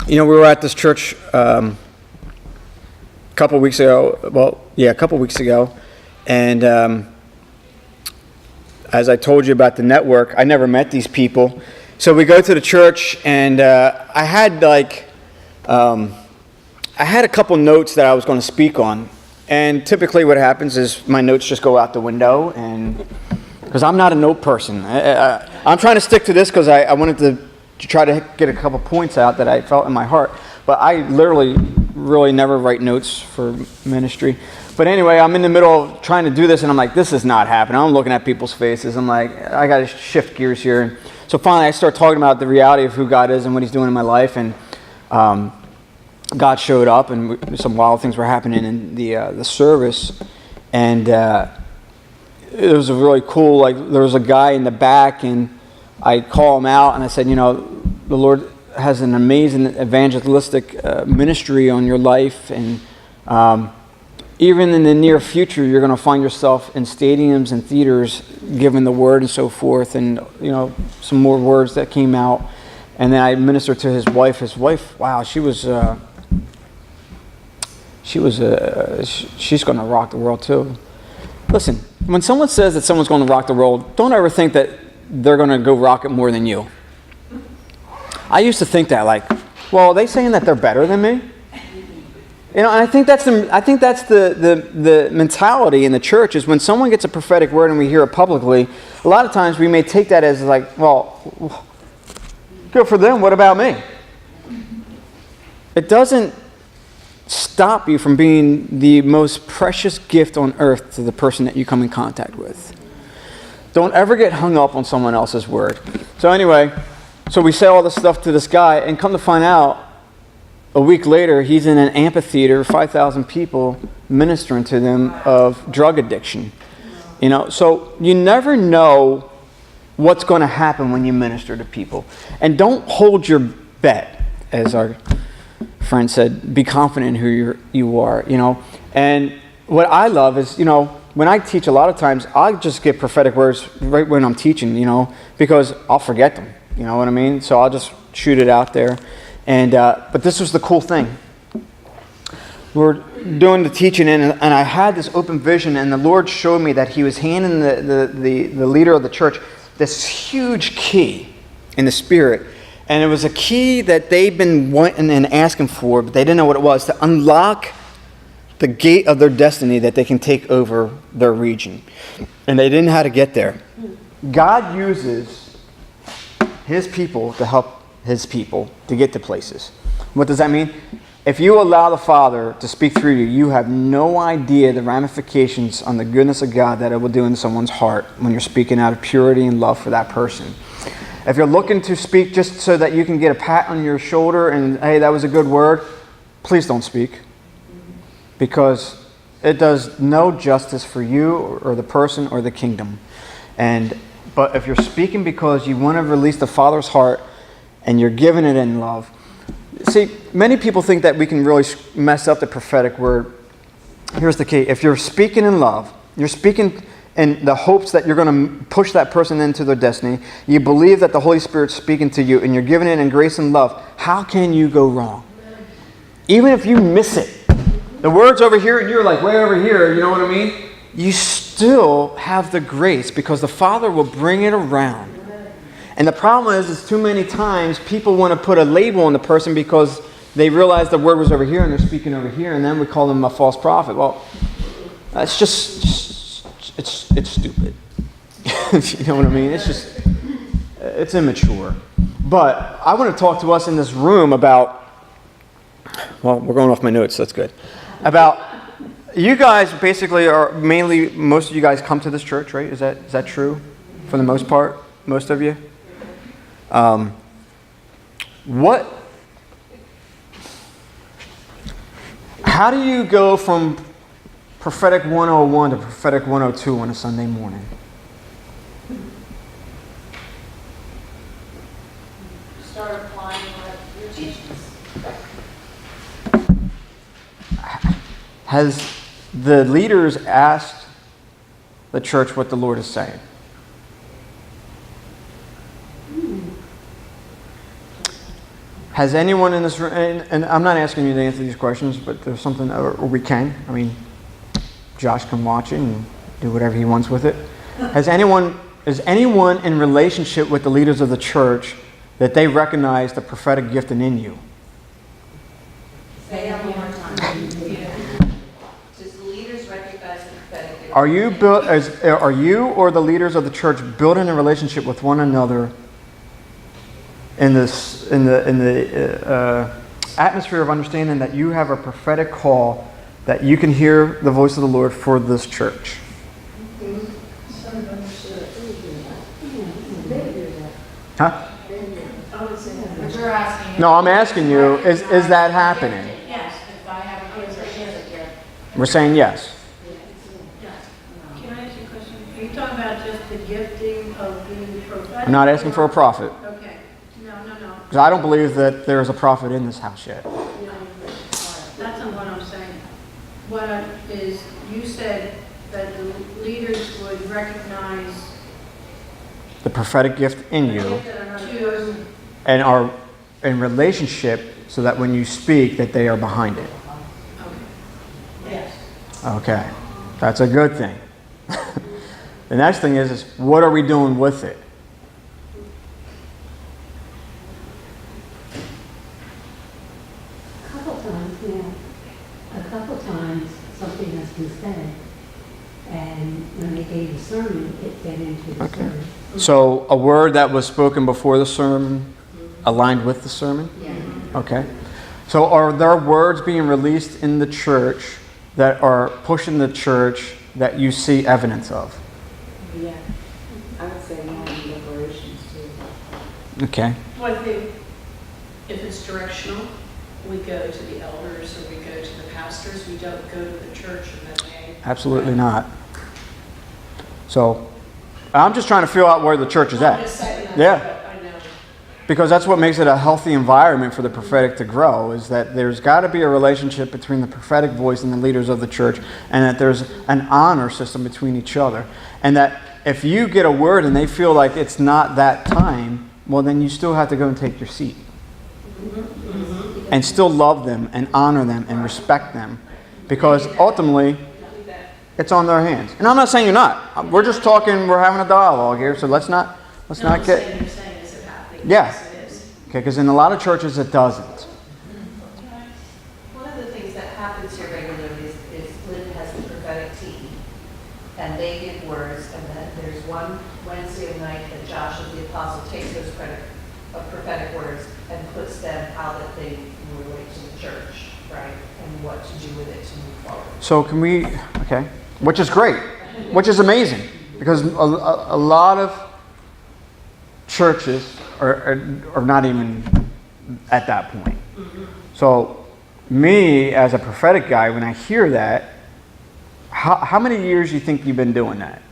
we were at this church a couple weeks ago. And as I told you about the network, I never met these people. So we go to the church, and I had a couple notes that I was going to speak on. And typically what happens is my notes just go out the window, and because I'm not a note person. I'm trying to stick to this because I wanted to try to get a couple points out that I felt in my heart. But I literally really never write notes for ministry. But anyway, I'm in the middle of trying to do this, and I'm like, this is not happening. I'm looking at people's faces. I'm like, I got to shift gears here. And so finally, I start talking about the reality of who God is and what He's doing in my life. And God showed up, and some wild things were happening in the service. And it was a really cool, there was a guy in the back, and I call him out, and I said, the Lord has an amazing evangelistic ministry on your life, and even in the near future, you're going to find yourself in stadiums and theaters giving the word and so forth, and some more words that came out. And then I ministered to his wife. His wife, wow, she's going to rock the world too. Listen, when someone says that someone's going to rock the world, don't ever think that they're going to go rock it more than you. I used to think that, well, are they saying that they're better than me? And I think that's the mentality in the church, is when someone gets a prophetic word and we hear it publicly, a lot of times we may take that as well, good for them, what about me? It doesn't stop you from being the most precious gift on earth to the person that you come in contact with. Don't ever get hung up on someone else's word. So anyway, we say all this stuff to this guy, and come to find out, a week later, he's in an amphitheater, 5,000 people, ministering to them of drug addiction. So you never know what's going to happen when you minister to people. And don't hold your bet, as our friend said. Be confident in who you are. And what I love is, when I teach, a lot of times I just get prophetic words right when I'm teaching, because I'll forget them. You know what I mean? So I'll just shoot it out there. And but this was the cool thing. We're doing the teaching, and I had this open vision, and the Lord showed me that He was handing the leader of the church this huge key in the Spirit. And it was a key that they've been wanting and asking for, but they didn't know what it was, to unlock the gate of their destiny that they can take over their region. And they didn't know how to get there. God uses His people to help His people to get to places. What does that mean? If you allow the Father to speak through you, you have no idea the ramifications on the goodness of God that it will do in someone's heart when you're speaking out of purity and love for that person. If you're looking to speak just so that you can get a pat on your shoulder and, hey, that was a good word, please don't speak. Because it does no justice for you or the person or the kingdom. But if you're speaking because you want to release the Father's heart and you're giving it in love. See, many people think that we can really mess up the prophetic word. Here's the key. If you're speaking in love, you're speaking in the hopes that you're going to push that person into their destiny, you believe that the Holy Spirit's speaking to you and you're giving it in grace and love, how can you go wrong? Even if you miss it. The word's over here and you're like way over here, you know what I mean? You still have the grace because the Father will bring it around. And the problem is too many times people want to put a label on the person because they realize the word was over here and they're speaking over here, and then we call them a false prophet. Well, that's just, it's stupid. You know what I mean? It's immature. But I want to talk to us in this room about, well, we're going off my notes, so that's good. About, you guys basically are mainly, most of you guys come to this church, right? Is that true? For the most part? Most of you? How do you go from prophetic 101 to prophetic 102 on a Sunday morning? Start applying what you're teaching us. Has the leaders asked the church what the Lord is saying? Has anyone in this room, and I'm not asking you to answer these questions, but there's something, or we can. I mean, Josh can watch it and do whatever he wants with it. Is anyone in relationship with the leaders of the church that they recognize the prophetic gifting in you? Say it one more time. Does the leaders recognize the prophetic gift? Are you or the leaders of the church building a relationship with one another in the atmosphere of understanding that you have a prophetic call, that you can hear the voice of the Lord for this church? Huh? But you're asking. No, I'm asking you, is that happening? Yes, if I have a gift. We're saying yes. Can I ask you a question? Are you talking about just the gifting of being prophetic? I'm not asking for a prophet, Okay. No. because I don't believe that there is a prophet in this house yet. That's not what I'm saying. You said that the leaders would recognize The prophetic gift in you to, and are in relationship so that when you speak that they are behind it. yes. Okay, that's a good thing. The next thing is what are we doing with it? A couple times something has been said, and when they gave the sermon, it fed into the sermon. So a word that was spoken before the sermon aligned with the sermon? Yeah. Okay. So are there words being released in the church that are pushing the church that you see evidence of? Yeah, I would say more in deliberations too. Okay. Well, I think if it's directional, we go to the elders or we go to the pastors. We don't go to the church and then they... Absolutely not. So I'm just trying to feel out where the church is I'm at. just saying that, Yeah. but I know. Because that's what makes it a healthy environment for the prophetic to grow, is that there's got to be a relationship between the prophetic voice and the leaders of the church, and that there's an honor system between each other. And that if you get a word and they feel like it's not that time, well, then you still have to go and take your seat. And still love them and honor them and respect them. Because ultimately, it's on their hands. And I'm not saying you're not. We're just talking, we're having a dialogue here, so let's not You're get... saying, is it happening? Yeah. Yes, it is. Okay, because in a lot of churches it doesn't. One of the things that happens here regularly is Lynn has the prophetic team, and they give words, and then there's one Wednesday night that Josh as the apostle takes those prophetic words and puts them how that they relate to the church, right? And what to do with it to move forward. So can we, okay, which is great, which is amazing, because a lot of churches are not even at that point. So me, as a prophetic guy, when I hear that, how many years do you think you've been doing that?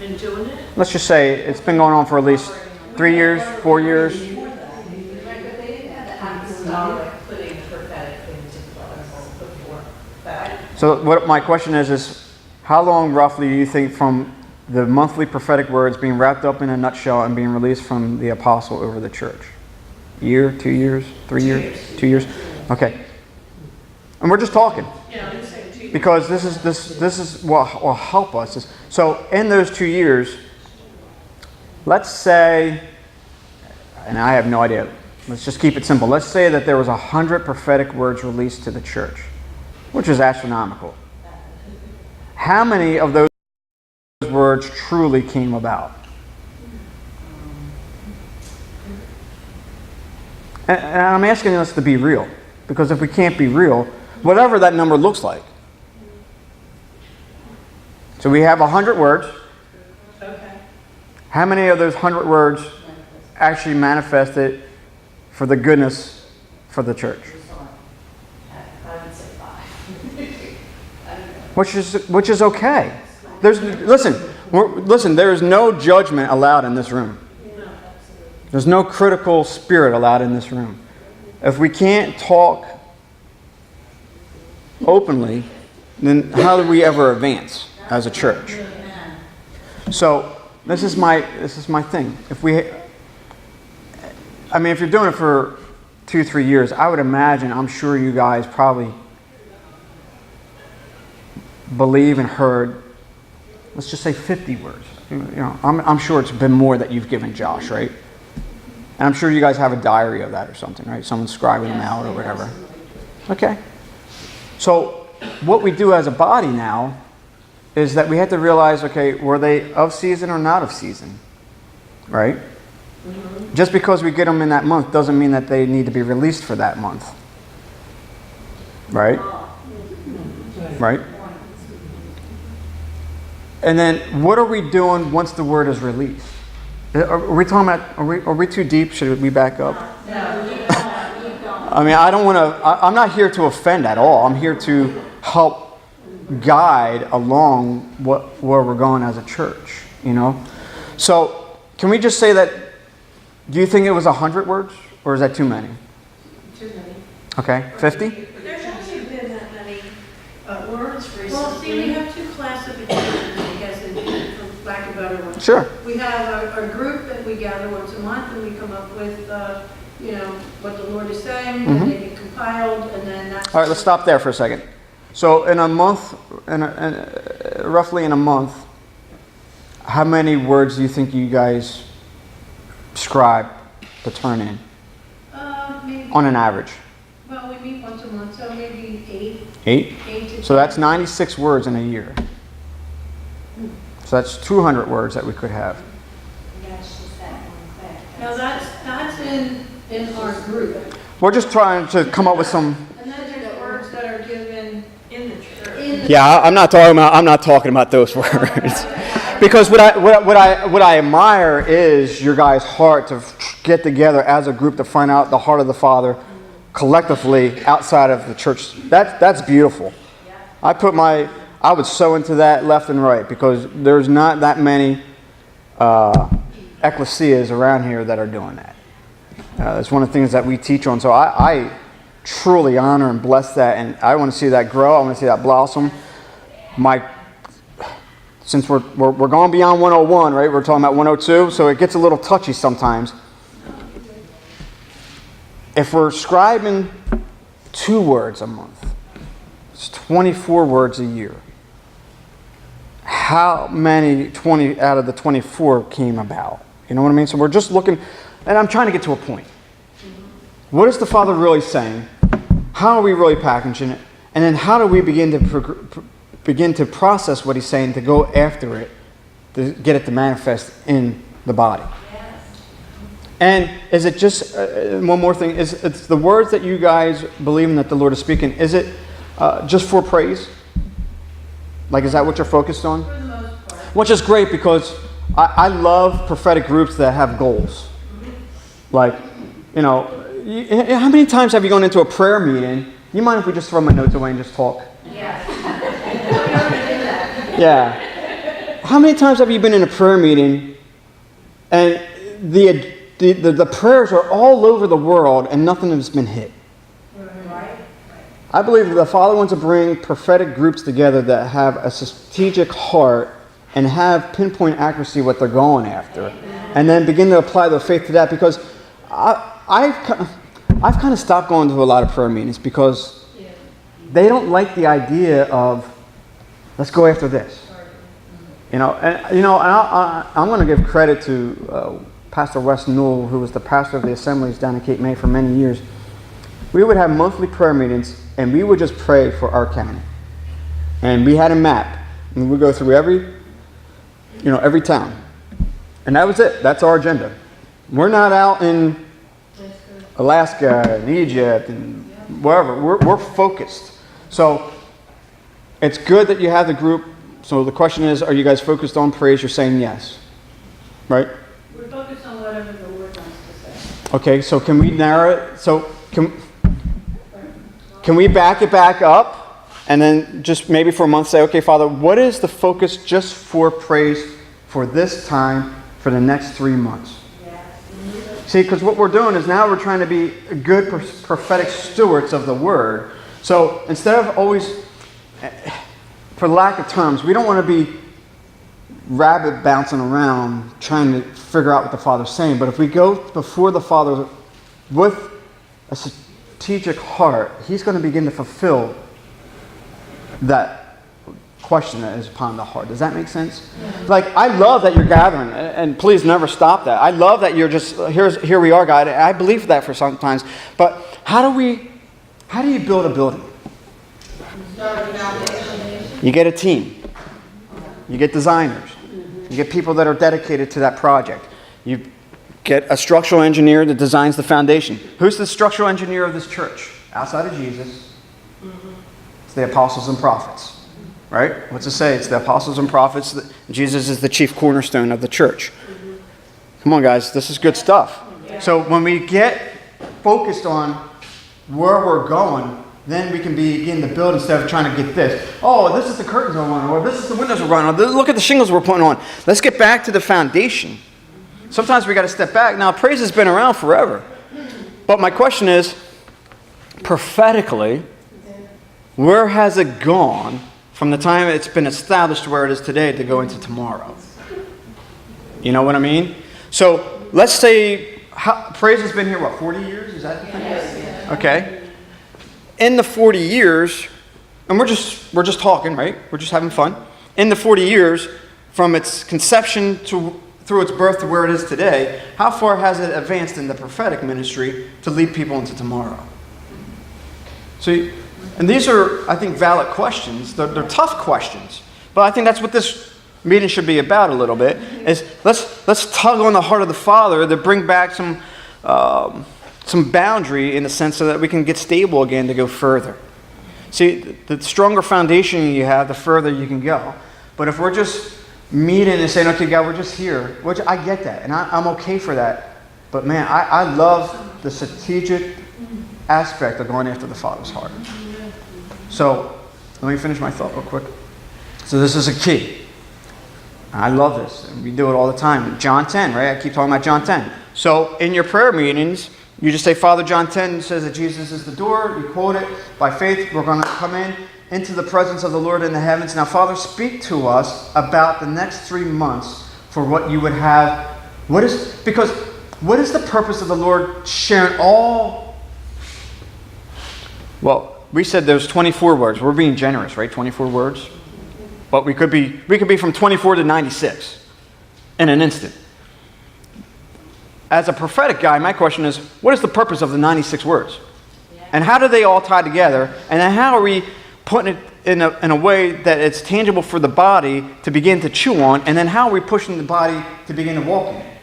And doing it? Let's just say it's been going on for at least 3 years, 4 years. Right, but they didn't have the apostolic putting prophetic into place before. But So what my question is how long roughly do you think from the monthly prophetic words being wrapped up in a nutshell and being released from the apostle over the church? Year, 2 years, 3 years? 2 years. Okay. And we're just talking. Yeah, I'm saying 2 years. Because this is what will help us. So in those 2 years, let's say, and I have no idea, let's just keep it simple. Let's say that there was 100 prophetic words released to the church, which is astronomical. How many of those words truly came about? And I'm asking us to be real, because if we can't be real, whatever that number looks like. So we have 100 words. Okay. How many of those 100 words actually manifested for the goodness for the church? I would say 5. Which is okay. Listen, there is no judgment allowed in this room. There's no critical spirit allowed in this room. If we can't talk openly, then how do we ever advance as a church? So this is my thing. If you're doing it for 2-3 years, I would imagine, I'm sure you guys probably believe and heard, let's just say 50 words. I'm sure it's been more that you've given Josh, right? And I'm sure you guys have a diary of that or something, right? Someone's scribing them out or whatever. Okay. So what we do as a body now is that we have to realize, okay, were they of season or not of season? Right? Just because we get them in that month doesn't mean that they need to be released for that month. Right? Right? And then what are we doing once the word is released? Are we talking about, are we too deep? Should we back up? I mean, I'm not here to offend at all. I'm here to help guide along where we're going as a church, So, can we just say that, do you think it was 100 words? Or is that too many? Too many. Okay, 50? There hasn't been that many words recently. Well, see, we have two classifications, I guess, for lack of a better word. Sure. We have a group that we gather once a month, and we come up with, what the Lord is saying, and they get compiled, and then that's... All right, let's stop there for a second. So in a month, roughly in a month, how many words do you think you guys scribe to turn in Maybe, on an average? well, we meet once a month, so maybe 8. 8? 8 to So that's 96 words in a year. So that's 200 words that we could have. Now, that's in our group. We're just trying to come up with some... And then there's words that are given in the church. Yeah, I'm not talking about those words. Because what I admire is your guys' heart to get together as a group to find out the heart of the Father collectively outside of the church. That's beautiful. I I would sow into that left and right because there's not that many ecclesias around here that are doing that. It's one of the things that we teach on. So I truly honor and bless that, and I want to see that grow. I want to see that blossom. Since we're going beyond 101, right? We're talking about 102, so it gets a little touchy sometimes. If we're scribing 2 words a month, it's 24 words a year. How many 20 out of the 24 came about? You know what I mean? So we're just looking, and I'm trying to get to a point. What is the Father really saying? How are we really packaging it? And then how do we begin to process what He's saying to go after it, to get it to manifest in the body? And is it just, one more thing, it's the words that you guys believe in that the Lord is speaking, is it just for praise? Like, is that what you're focused on? For the most part. Which is great because I love prophetic groups that have goals. Like, you know, how many times have you gone into a prayer meeting? You mind if we just throw my notes away and just talk? Yeah. How many times have you been in a prayer meeting and the prayers are all over the world and nothing has been hit? I believe that the Father wants to bring prophetic groups together that have a strategic heart and have pinpoint accuracy what they're going after, and then begin to apply their faith to that. Because I've kind of stopped going to a lot of prayer meetings because they don't like the idea of let's go after this. You know, and I'm going to give credit to Pastor Wes Newell, who was the pastor of the assemblies down in Cape May for many years. We would have monthly prayer meetings, and we would just pray for our county. And we had a map, and we would go through every town. And that was it. That's our agenda. We're not out in Alaska and Egypt and wherever. We're focused. So it's good that you have the group. So the question is, are you guys focused on praise? You're saying yes. Right? We're focused on whatever the Lord wants to say. Okay, so can we narrow it? So can we back it back up and then just maybe for a month say, okay, Father, what is the focus just for praise for this time for the next 3 months? See, because what we're doing is now we're trying to be good prophetic stewards of the Word. So instead of always, for lack of terms, we don't want to be rabbit bouncing around trying to figure out what the Father's saying. But if we go before the Father with a strategic heart, He's going to begin to fulfill that question that is upon the heart. Does that make sense? Like, I love that you're gathering, and please never stop that. I love that you're just, here we are, God. I believe that for sometimes. But how do you build a building? You get a team. You get designers. You get people that are dedicated to that project. You get a structural engineer that designs the foundation. Who's the structural engineer of this church? Outside of Jesus, it's the apostles and prophets. Right? What's it say? It's the apostles and prophets. Jesus is the chief cornerstone of the church. Come on, guys. This is good stuff. So when we get focused on where we're going, then we can begin to build instead of trying to get this. Oh, this is the curtains we're running, or this is the windows we're running, or look at the shingles we're putting on. Let's get back to the foundation. Sometimes we got to step back. Now, praise has been around forever. But my question is, prophetically, where has it gone from the time it's been established to where it is today to go into tomorrow? You know what I mean? So let's say praise has been here, 40 years? Is that the thing? Yes. Okay. In the 40 years, and we're just talking, right? We're just having fun. In the 40 years, from its conception through its birth to where it is today, how far has it advanced in the prophetic ministry to lead people into tomorrow? See, and these are, I think, valid questions. They're tough questions. But I think that's what this meeting should be about a little bit, is let's tug on the heart of the Father to bring back some boundary in the sense so that we can get stable again to go further. See, the stronger foundation you have, the further you can go. But if we're just meeting and saying, okay, God, we're just here, which I get that, and I'm okay for that. But man, I love the strategic aspect of going after the Father's heart. So, let me finish my thought real quick. So this is a key. I love this. We do it all the time. John 10, right? I keep talking about John 10. So in your prayer meetings, you just say, Father, John 10 says that Jesus is the door. You quote it. By faith, we're going to come into the presence of the Lord in the heavens. Now, Father, speak to us about the next 3 months for what you would have. Because what is the purpose of the Lord sharing all? Well, we said there's 24 words. We're being generous, right? 24 words. But we could be from 24 to 96 in an instant. As a prophetic guy, my question is, what is the purpose of the 96 words? And how do they all tie together? And then how are we putting it in a way that it's tangible for the body to begin to chew on? And then how are we pushing the body to begin to walk in it?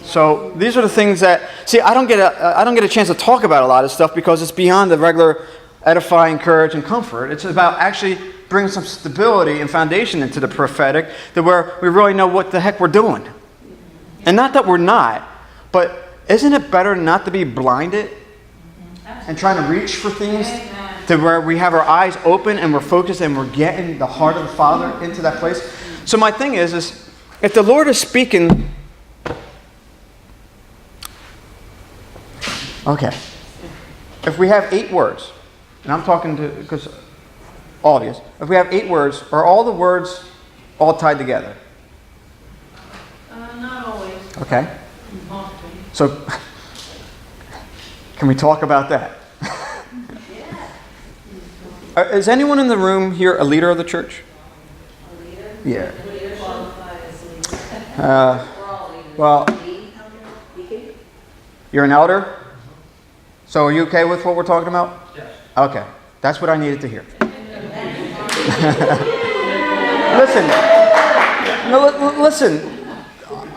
So these are the things that, see, I don't get a chance to talk about a lot of stuff because it's beyond the regular edifying, courage, and comfort. It's about actually bringing some stability and foundation into the prophetic to where we really know what the heck we're doing. And not that we're not, but isn't it better not to be blinded and trying to reach for things to where we have our eyes open and we're focused and we're getting the heart of the Father into that place? So my thing is if the Lord is speaking, okay, if we have 8 words, and I'm talking to, because audience, if we have 8 words, are all the words all tied together? Not always. Okay. Often. So, can we talk about that? Is anyone in the room here a leader of the church? A leader? Yeah. A leader qualified as a leader. We're all leaders. Well, Deacon? you're an elder? So are you okay with what we're talking about? Yes. Okay. That's what I needed to hear. Listen.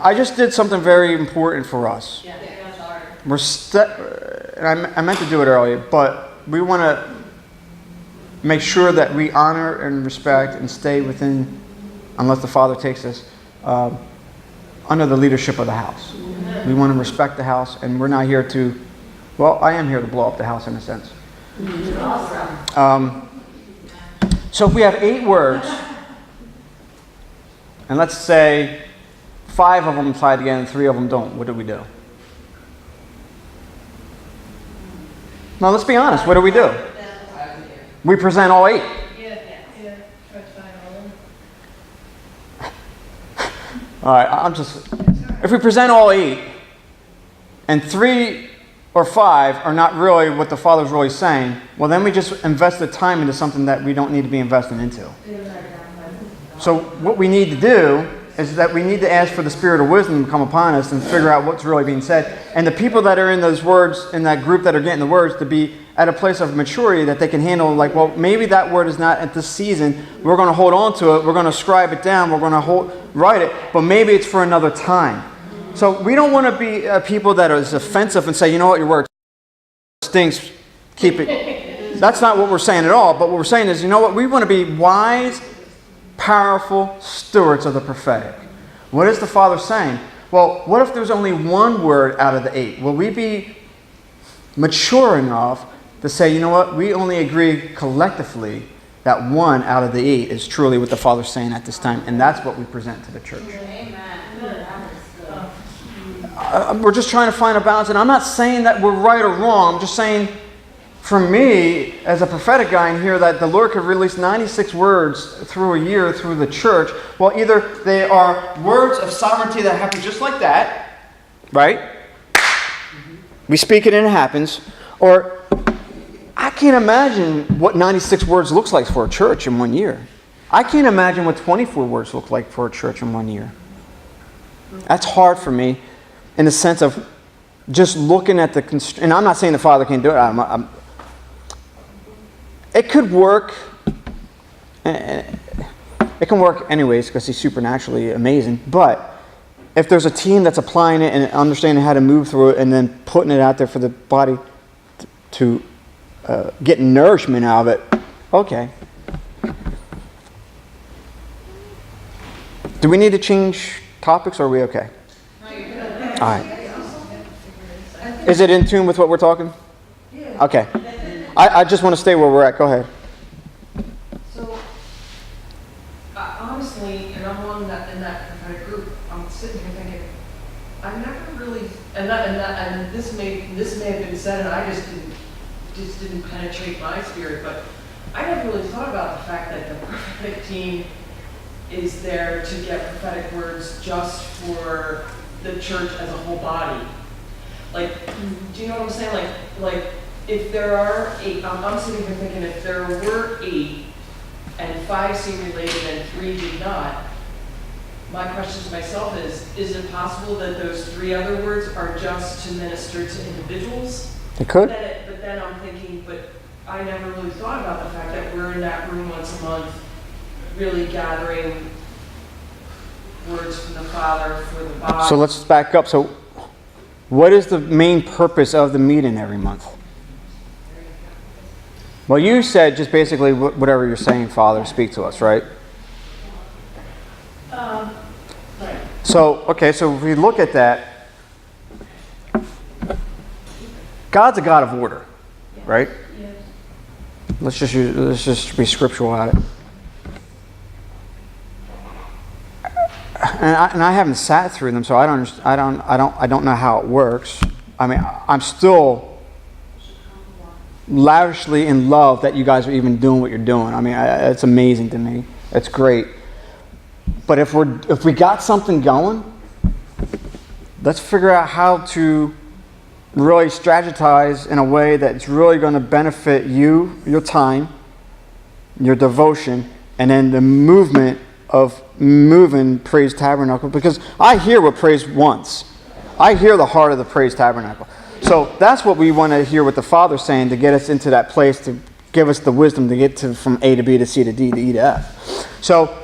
I just did something very important for us. Yeah, that's hard. And I meant to do it earlier, but we want to make sure that we honor and respect and stay within, unless the Father takes us, under the leadership of the house. We want to respect the house, and we're not here to, well, I am here to blow up the house in a sense. So if we have 8 words, and let's say 5 of them tie together and 3 of them don't, what do we do? Now let's be honest, what do? We present all 8. All right, if we present all 8, and 3 or 5 are not really what the Father's really saying, well, then we just invest the time into something that we don't need to be investing into. So what we need to do is that we need to ask for the spirit of wisdom to come upon us and figure out what's really being said. And the people that are in those words, in that group that are getting the words, to be at a place of maturity that they can handle, like, well, maybe that word is not at this season. We're going to hold on to it. We're going to scribe it down. We're going to write it. But maybe it's for another time. So we don't want to be people that is offensive and say, you know what, your word stinks. Keep it. That's not what we're saying at all. But what we're saying is, you know what, we want to be wise, powerful stewards of the prophetic. What is the Father saying? Well, what if there's only 1 word out of the 8? Will we be mature enough to say, you know what, we only agree collectively that 1 out of the 8 is truly what the Father's saying at this time, and that's what we present to the church. We're just trying to find a balance, and I'm not saying that we're right or wrong. I'm just saying, for me, as a prophetic guy in here, that the Lord could release 96 words through a year through the church. Well, either they are words of sovereignty that happen just like that, right? We speak it and it happens. Or I can't imagine what 96 words looks like for a church in 1 year. I can't imagine what 24 words look like for a church in 1 year. That's hard for me in the sense of just looking at the... And I'm not saying the Father can't do it. It could work. It can work anyways because He's supernaturally amazing. But if there's a team that's applying it and understanding how to move through it and then putting it out there for the body to get nourishment out of it, okay. Do we need to change topics or are we okay? All right. Is it in tune with what we're talking? Okay. I just want to stay where we're at. Go ahead. So, and this may have been said, and I just didn't penetrate my spirit, but I never really thought about the fact that the prophetic team is there to get prophetic words just for the church as a whole body. Like, do you know what I'm saying? Like if there are 8, I'm sitting here thinking if there were 8 and 5 seem related and 3 did not, my question to myself is it possible that those 3 other words are just to minister to individuals? It could. But then I'm thinking, but I never really thought about the fact that we're in that room once a month, really gathering words from the Father for the body. So let's back up. So what is the main purpose of the meeting every month? Well, you said just basically whatever you're saying, Father, speak to us, right? Right. So, okay, so if we look at that, God's a God of order, right? Yes. Let's just be scriptural at it. And I haven't sat through them, so I don't know how it works. I mean, I'm still lavishly in love that you guys are even doing what you're doing. I mean, it's amazing to me. It's great. But if we got something going, let's figure out how to really strategize in a way that's really going to benefit you, your time, your devotion, and then the movement of moving Praise Tabernacle. Because I hear what Praise wants. I hear the heart of the Praise Tabernacle. So that's what we want to hear what the Father's saying to get us into that place, to give us the wisdom to get to from A to B to C to D to E to F. So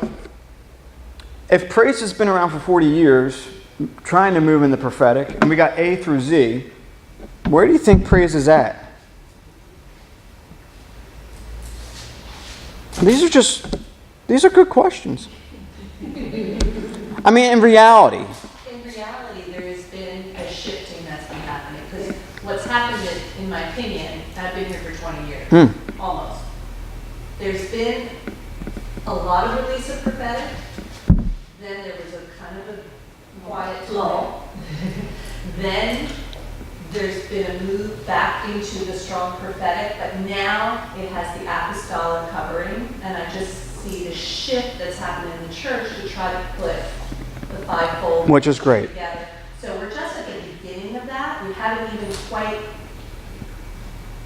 if Praise has been around for 40 years, trying to move in the prophetic, and we got A through Z, where do you think Praise is at? These are good questions. I mean, in reality. In reality, there has been a shifting that's been happening, because what's happened, in my opinion, I've been here for 20 years, almost. There's been a lot of release of prophetic, then there was a kind of a quiet lull. Then there's been a move back into the strong prophetic, but now it has the apostolic covering, and I just see the shift that's happening in the church to try to put the fivefold, which is great, together. So we're just at the beginning of that. We haven't even quite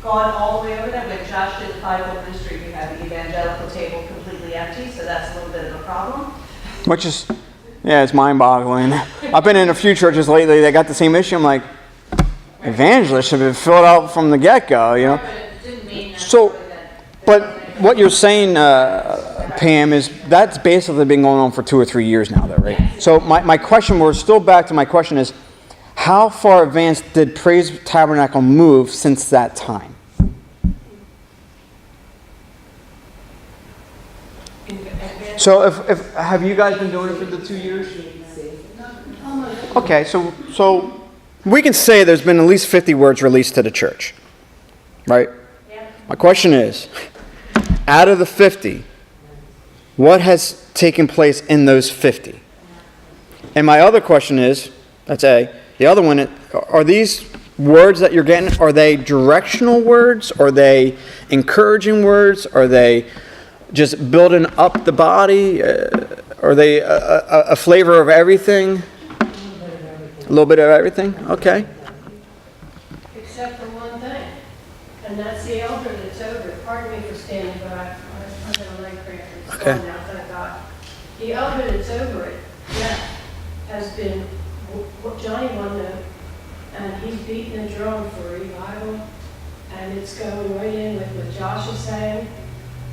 gone all the way over there. When Josh did the fivefold ministry, we had the evangelical table completely empty, so that's a little bit of a problem. which is, yeah, it's mind-boggling. I've been in a few churches lately that got the same issue. I'm like, evangelists should have filled out from the get-go, you know. But it didn't mean So, but what you're saying, Pam, is that's basically been going on for 2 or 3 years now, though, right? So my question, we're still back to my question is, how far advanced did Praise Tabernacle move since that time? So if have you guys been doing it for the 2 years? Okay, so we can say there's been at least 50 words released to the church, right? My question is, out of the 50, what has taken place in those 50? And my other question is, that's A. The other one, are these words that you're getting, are they directional words? Are they encouraging words? Are they just building up the body? Are they a flavor of everything? A little bit of everything? Okay. Except for one thing, and that's the elder that's over. Pardon me for standing, but I'm going to lay prayer. It's Okay. gone now, thank God. The elder that's over it, Jeff, has been what Johnny wanted to, and he's beating the drum for revival, and it's going right in with what Josh is saying.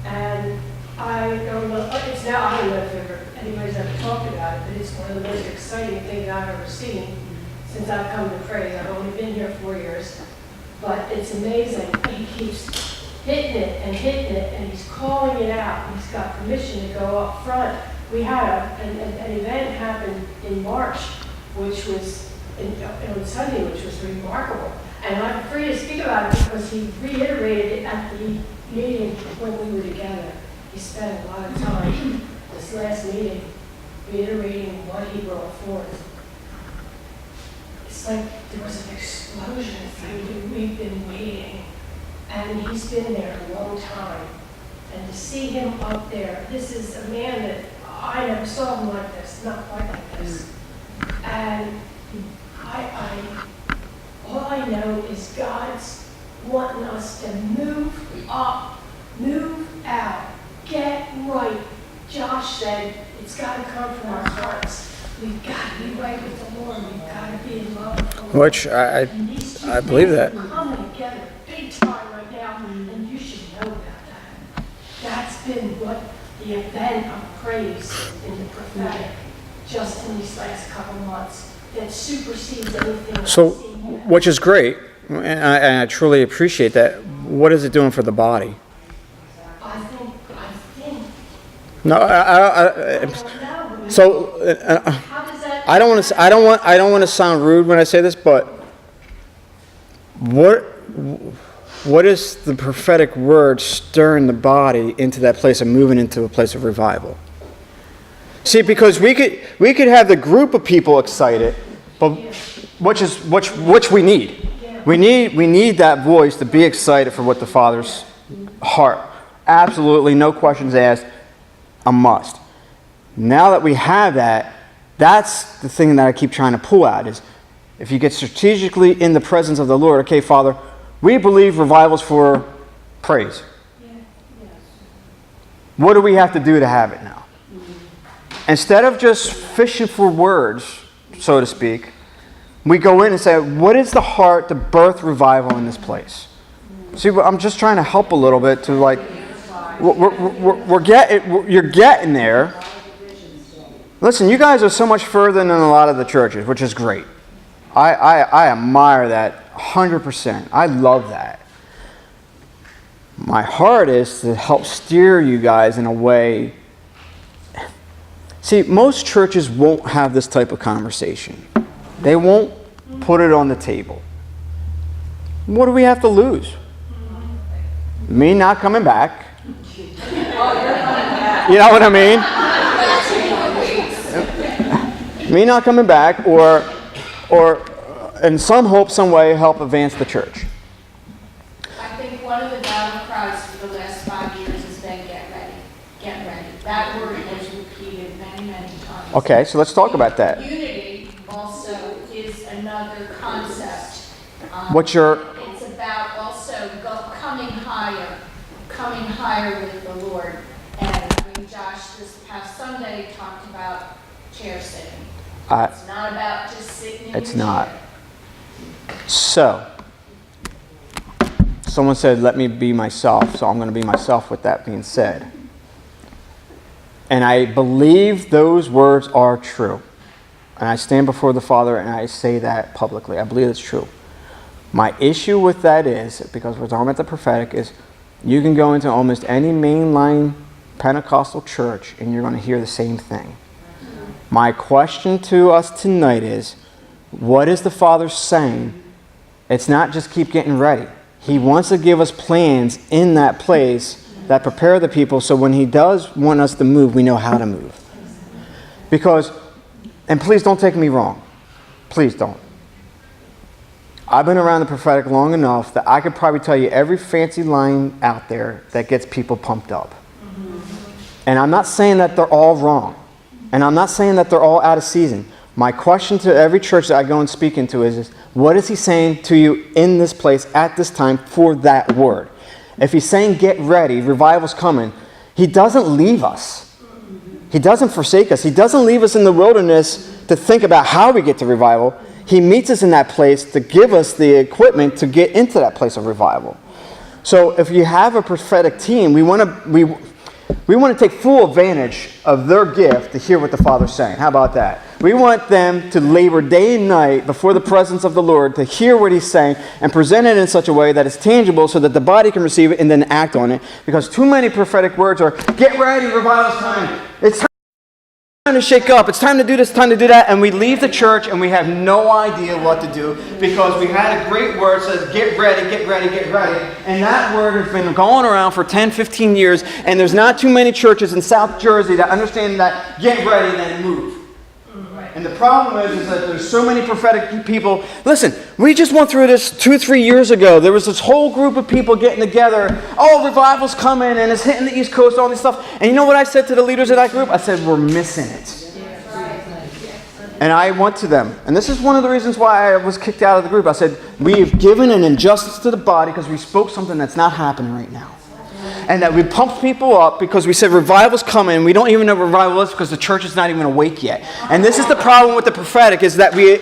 And I don't know, it's now, I don't know if anybody's ever talked about it, but it's one of the most exciting things I've ever seen since I've come to Praise. I've only been here 4 years, but it's amazing. He keeps hitting it, and he's calling it out. He's got permission to go up front. We had an event happen in March, which was on Sunday, which was remarkable. And I'm free to speak about it because he reiterated it at the meeting when we were together. He spent a lot of time this last meeting reiterating what he brought forth. it's like there was an explosion. It's like we've been waiting, and he's been there a long time. And to see him up there, this is a man that I never saw him like this, not quite like this. And all I know is God's wanting us to move up, move out, get right. Josh said it's got to come from our hearts. We've got to be right with the Lord. We've got to be in love with the Lord. Which I believe that. We're coming together big time right now, and you should know about that. That's been what the event of praise in the prophetic just in these last couple months that supersedes anything So, I've seen yet. which is great, and I truly appreciate that. What is it doing for the body? I think. No, I don't know. so How does that? I don't want to sound rude when I say this, but what is the prophetic word stirring the body into that place of moving into a place of revival? See, because we could have the group of people excited, but which we need. We need that voice to be excited for what the Father's heart. Absolutely, no questions asked, a must. Now that we have that, that's the thing that I keep trying to pull at is if you get strategically in the presence of the Lord, okay, Father, we believe revival's for praise. What do we have to do to have it now? Instead of just fishing for words, so to speak, we go in and say, what is the heart to birth revival in this place? See, I'm just trying to help a little bit to like, you're getting there. Listen, you guys are so much further than a lot of the churches, which is great. I admire that 100%. I love that. My heart is to help steer you guys in a way. See, most churches won't have this type of conversation. They won't put it on the table. What do we have to lose? Me not coming back. You know what I mean? Me not coming back, or in some hope, some way, help advance the church. I think one of the battle cries for the last 5 years has been get ready, get ready. That word was repeated many, many times. Okay, so let's talk about that. Unity also is another concept. What's your... It's about also coming higher with the Lord. And I mean, Josh this past Sunday talked about chair sitting. It's not about just sitting in It's your not. chair. So, someone said, let me be myself, so I'm going to be myself with that being said. And I believe those words are true. And I stand before the Father and I say that publicly. I believe it's true. My issue with that is, because we're talking about the prophetic, is you can go into almost any mainline Pentecostal church and you're going to hear the same thing. My question to us tonight is, what is the Father saying? It's not just keep getting ready. He wants to give us plans in that place that prepare the people so when He does want us to move, we know how to move. Because, and please don't take me wrong. Please don't. I've been around the prophetic long enough that I could probably tell you every fancy line out there that gets people pumped up. And I'm not saying that they're all wrong. And I'm not saying that they're all out of season. My question to every church that I go and speak into is what is He saying to you in this place at this time for that word? If He's saying get ready, revival's coming, He doesn't leave us. He doesn't forsake us. He doesn't leave us in the wilderness to think about how we get to revival. He meets us in that place to give us the equipment to get into that place of revival. So if you have a prophetic team, we want to take full advantage of their gift to hear what the Father's saying. How about that? We want them to labor day and night before the presence of the Lord to hear what He's saying and present it in such a way that it's tangible so that the body can receive it and then act on it. Because too many prophetic words are, get ready, revival's time. It's time to shake up. It's time to do this, time to do that. And we leave the church and we have no idea what to do because we had a great word that says, get ready, get ready, get ready. And that word has been going around for 10, 15 years. And there's not too many churches in South Jersey that understand that get ready, then move. And And the problem is that there's so many prophetic people. Listen, we just went through this 2-3 years ago. There was this whole group of people getting together. Oh, revival's coming and it's hitting the East Coast, all this stuff. And you know what I said to the leaders of that group? I said, we're missing it. And I went to them. And this is one of the reasons why I was kicked out of the group. I said, we have given an injustice to the body because we spoke something that's not happening right now. And that we pumped people up because we said revival's coming. We don't even know revival is because the church is not even awake yet. And this is the problem with the prophetic is that we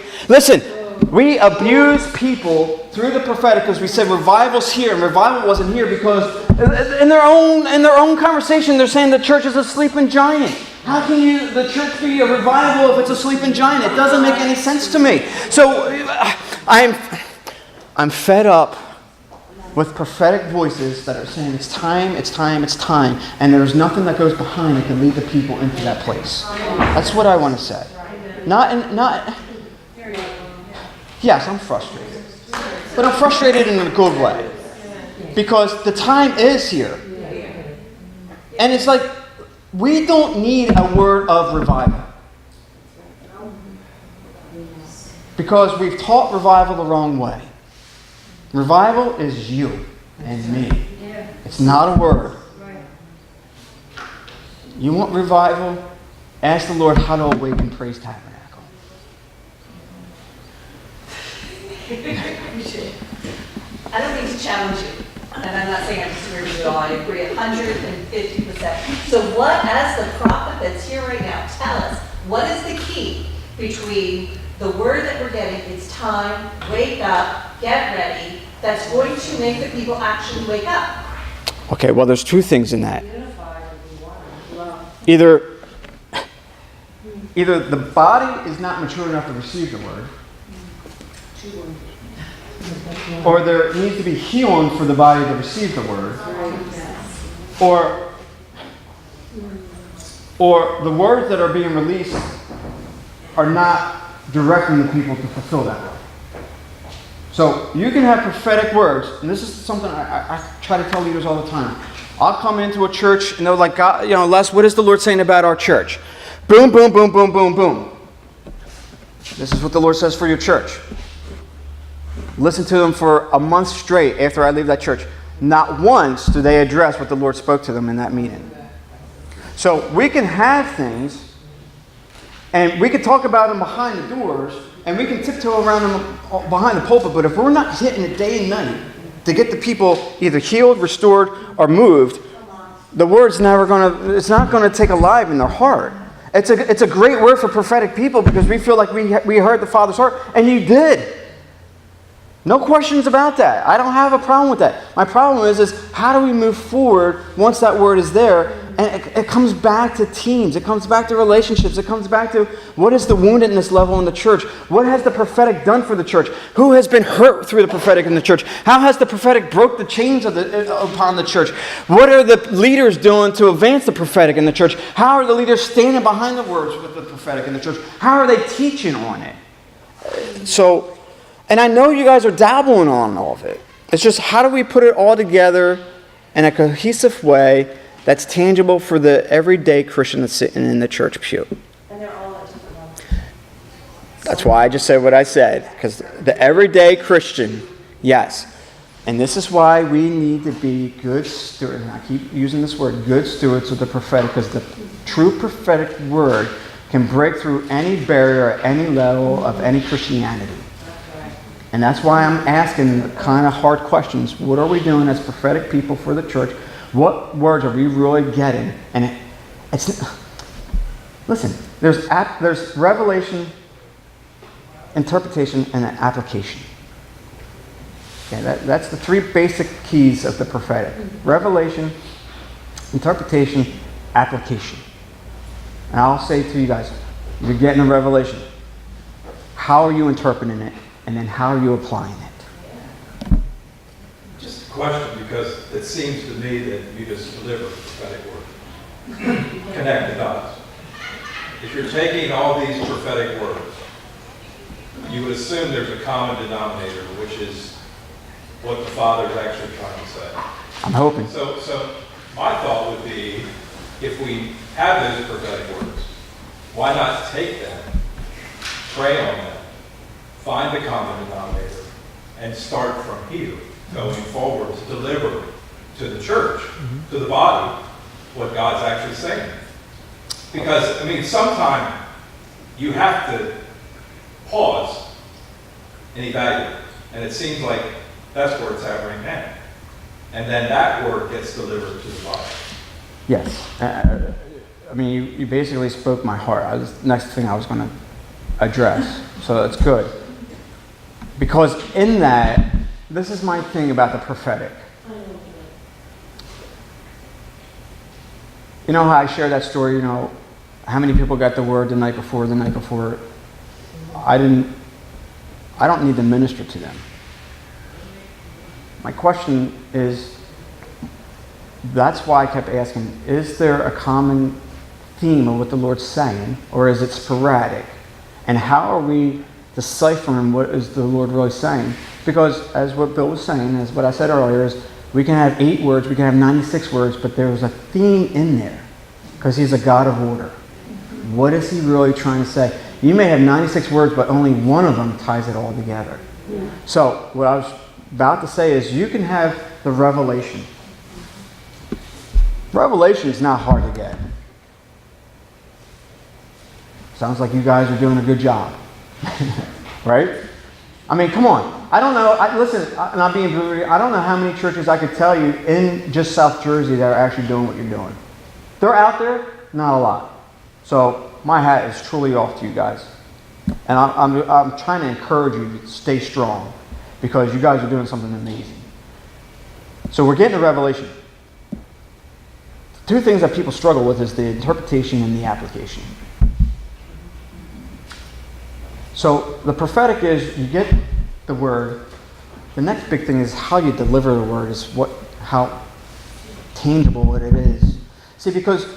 abuse people through the prophetic because we said revival's here and revival wasn't here because in their own conversation they're saying the church is a sleeping giant. How can the church be a revival if it's a sleeping giant? It doesn't make any sense to me. So I'm fed up with prophetic voices that are saying it's time, it's time, it's time, and there's nothing that goes behind that can lead the people into that place. That's what I want to say. Yes, I'm frustrated. But I'm frustrated in a good way. Because the time is here. And it's like, we don't need a word of revival. Because we've taught revival the wrong way. Revival is you and me. It's not a word. You want revival? Ask the Lord how to awaken Praise Tabernacle. I don't mean to challenge you, and I'm not saying I disagree with you at all. I agree 150%. So what, as the prophet that's here right now, tell us, what is the key between the word that we're getting, it's time, wake up, get ready, that's going to make the people actually wake up? Okay, well, there's two things in that. Either the body is not mature enough to receive the word, or there needs to be healing for the body to receive the word, or the words that are being released are not directing the people to fulfill that word. So you can have prophetic words, and this is something I try to tell leaders all the time. I'll come into a church and they're like, God, Les, what is the Lord saying about our church? Boom, boom, boom, boom, boom, boom. This is what the Lord says for your church. Listen to them for a month straight after I leave that church. Not once do they address what the Lord spoke to them in that meeting. So we can have things, and we can talk about them behind the doors, and we can tiptoe around them behind the pulpit, but if we're not hitting it day and night to get the people either healed, restored, or moved, the word's it's not going to take alive in their heart. It's a great word for prophetic people because we feel like we heard the Father's heart, and you did. No questions about that. I don't have a problem with that. My problem is how do we move forward once that word is there? And it comes back to teams. It comes back to relationships. It comes back to what is the woundedness level in the church? What has the prophetic done for the church? Who has been hurt through the prophetic in the church? How has the prophetic broke the chains upon the church? What are the leaders doing to advance the prophetic in the church? How are the leaders standing behind the words with the prophetic in the church? How are they teaching on it? So, and I know you guys are dabbling on all of it. It's just how do we put it all together in a cohesive way that's tangible for the everyday Christian that's sitting in the church pew? And they're all at different levels. That's why I just said what I said. Because the everyday Christian, yes. And this is why we need to be good stewards. And I keep using this word, good stewards of the prophetic. Because the true prophetic word can break through any barrier at any level of any Christianity. And that's why I'm asking kind of hard questions. What are we doing as prophetic people for the church? What words are we really getting? And listen, there's revelation, interpretation, and application. Okay, that's the three basic keys of the prophetic. Revelation, interpretation, application. And I'll say to you guys, you're getting a revelation. How are you interpreting it? And then how are you applying it? Just a question, because it seems to me that you just deliver prophetic word. Connect the dots. If you're taking all these prophetic words, you would assume there's a common denominator, which is what the Father is actually trying to say. I'm hoping. So my thought would be, if we have those prophetic words, why not take them pray on them, find the common denominator, and start from here, going forward to deliver to the church, to the body, what God's actually saying. Because, I mean, sometimes you have to pause and evaluate. And it seems like that's where it's at right now. And then that word gets delivered to the body. Yes. I mean, you basically spoke my heart. Next thing I was going to address. So that's good. Because in that, this is my thing about the prophetic. You know how I share that story, you know, how many people got the word the night before? I don't need to minister to them. My question is, that's why I kept asking, is there a common theme of what the Lord's saying, or is it sporadic? And how are we deciphering what is the Lord really saying? Because as what Bill was saying, as what I said earlier, is we can have 8 words, we can have 96 words, but there's a theme in there because he's a God of order. What is he really trying to say? You may have 96 words, but only one of them ties it all together. So what I was about to say is you can have the revelation. Revelation is not hard to get. Sounds like you guys are doing a good job. Right? I mean, come on. I don't know. Listen, I'm not being rude. I don't know how many churches I could tell you in just South Jersey that are actually doing what you're doing. They're out there, not a lot. So my hat is truly off to you guys. And I'm trying to encourage you to stay strong because you guys are doing something amazing. So we're getting to Revelation. 2 things that people struggle with is the interpretation and the application. So the prophetic is you get the word. The next big thing is how you deliver the word, is how tangible what it is. See, because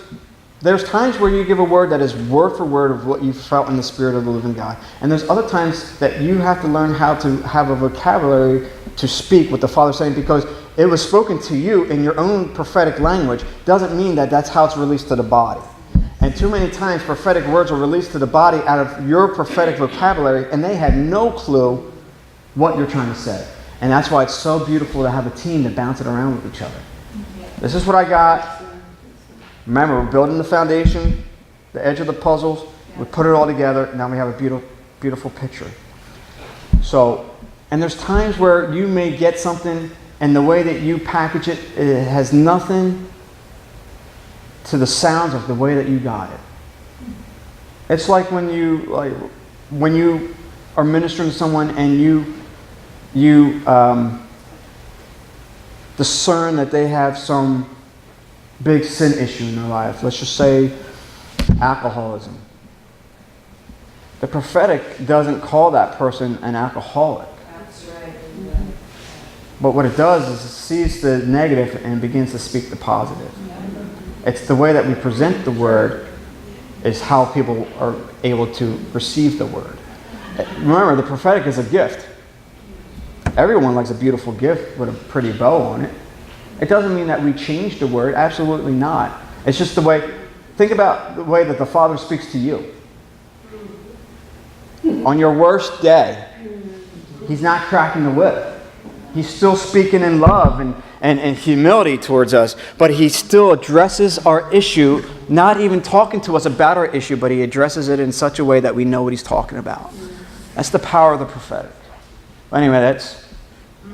there's times where you give a word that is word for word of what you felt in the Spirit of the living God. And there's other times that you have to learn how to have a vocabulary to speak what the Father's saying, because it was spoken to you in your own prophetic language doesn't mean that that's how it's released to the body. And too many times prophetic words are released to the body out of your prophetic vocabulary, and they had no clue what you're trying to say. And that's why it's so beautiful to have a team to bounce it around with each other. This is what I got. Remember, we're building the foundation, the edge of the puzzles. We put it all together, and now we have a beautiful, beautiful picture. So, and there's times where you may get something, and the way that you package it, it has nothing to the sounds of the way that you got it. It's like when you are ministering to someone and you discern that they have some big sin issue in their life. Let's just say alcoholism. The prophetic doesn't call that person an alcoholic. That's right. But what it does is it sees the negative and begins to speak the positive. It's the way that we present the word is how people are able to receive the word. Remember, the prophetic is a gift. Everyone likes a beautiful gift with a pretty bow on it. It doesn't mean that we change the word. Absolutely not. It's just the way, think about the way that the Father speaks to you. On your worst day, he's not cracking the whip. He's still speaking in love and humility towards us, but he still addresses our issue, not even talking to us about our issue, but he addresses it in such a way that we know what he's talking about. That's the power of the prophetic. But anyway, that's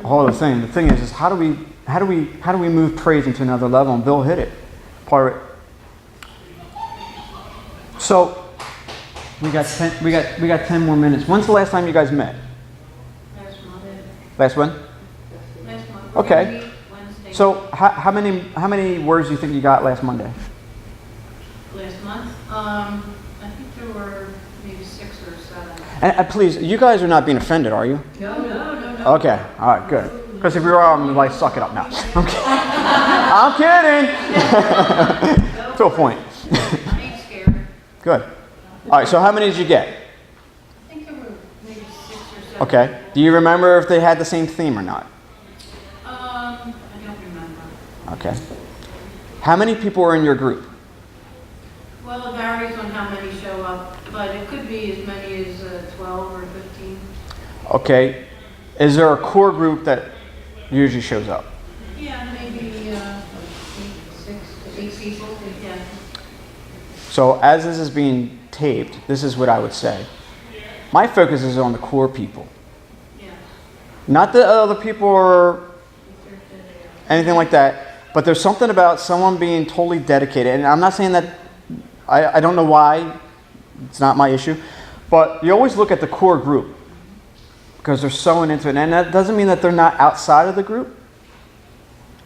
a whole other thing. The thing is how do we move praise into another level? And Bill hit it. Part of it. So we got 10 more minutes. When's the last time you guys met? Last Monday. Last when? Last month. Okay. Wednesday. So how many words do you think you got last Monday? Last month, I think there were maybe 6 or 7. And please, you guys are not being offended, are you? No. Okay. All right. Good. Because if you are, I'm like, suck it up now. I'm kidding. To a point. I ain't scared. Good. All right. So how many did you get? I think there were maybe 6 or 7. Okay. Do you remember if they had the same theme or not? I don't remember. Okay. How many people were in your group? Well, it varies on how many show up but it could be as many as 12 or 15. Okay. Is there a core group that usually shows up? Yeah, maybe 6 to 8 people, yeah. So as this is being taped, this is what I would say. My focus is on the core people. Yeah. Not the other people or anything like that. But there's something about someone being totally dedicated. And I'm not saying that, I don't know why. It's not my issue. But you always look at the core group. Because they're so into it. And that doesn't mean that they're not outside of the group.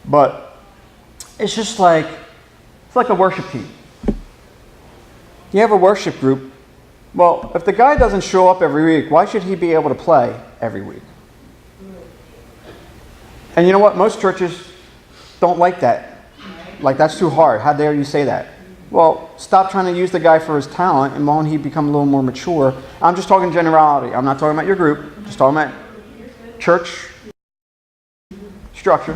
But it's just like, it's like a worship team. You have a worship group. Well, if the guy doesn't show up every week, why should he be able to play every week? And you know what? Most churches don't like that. Like, that's too hard. How dare you say that? Well, stop trying to use the guy for his talent, and won't he become a little more mature? I'm just talking generality. I'm not talking about your group. I'm just talking about church structure,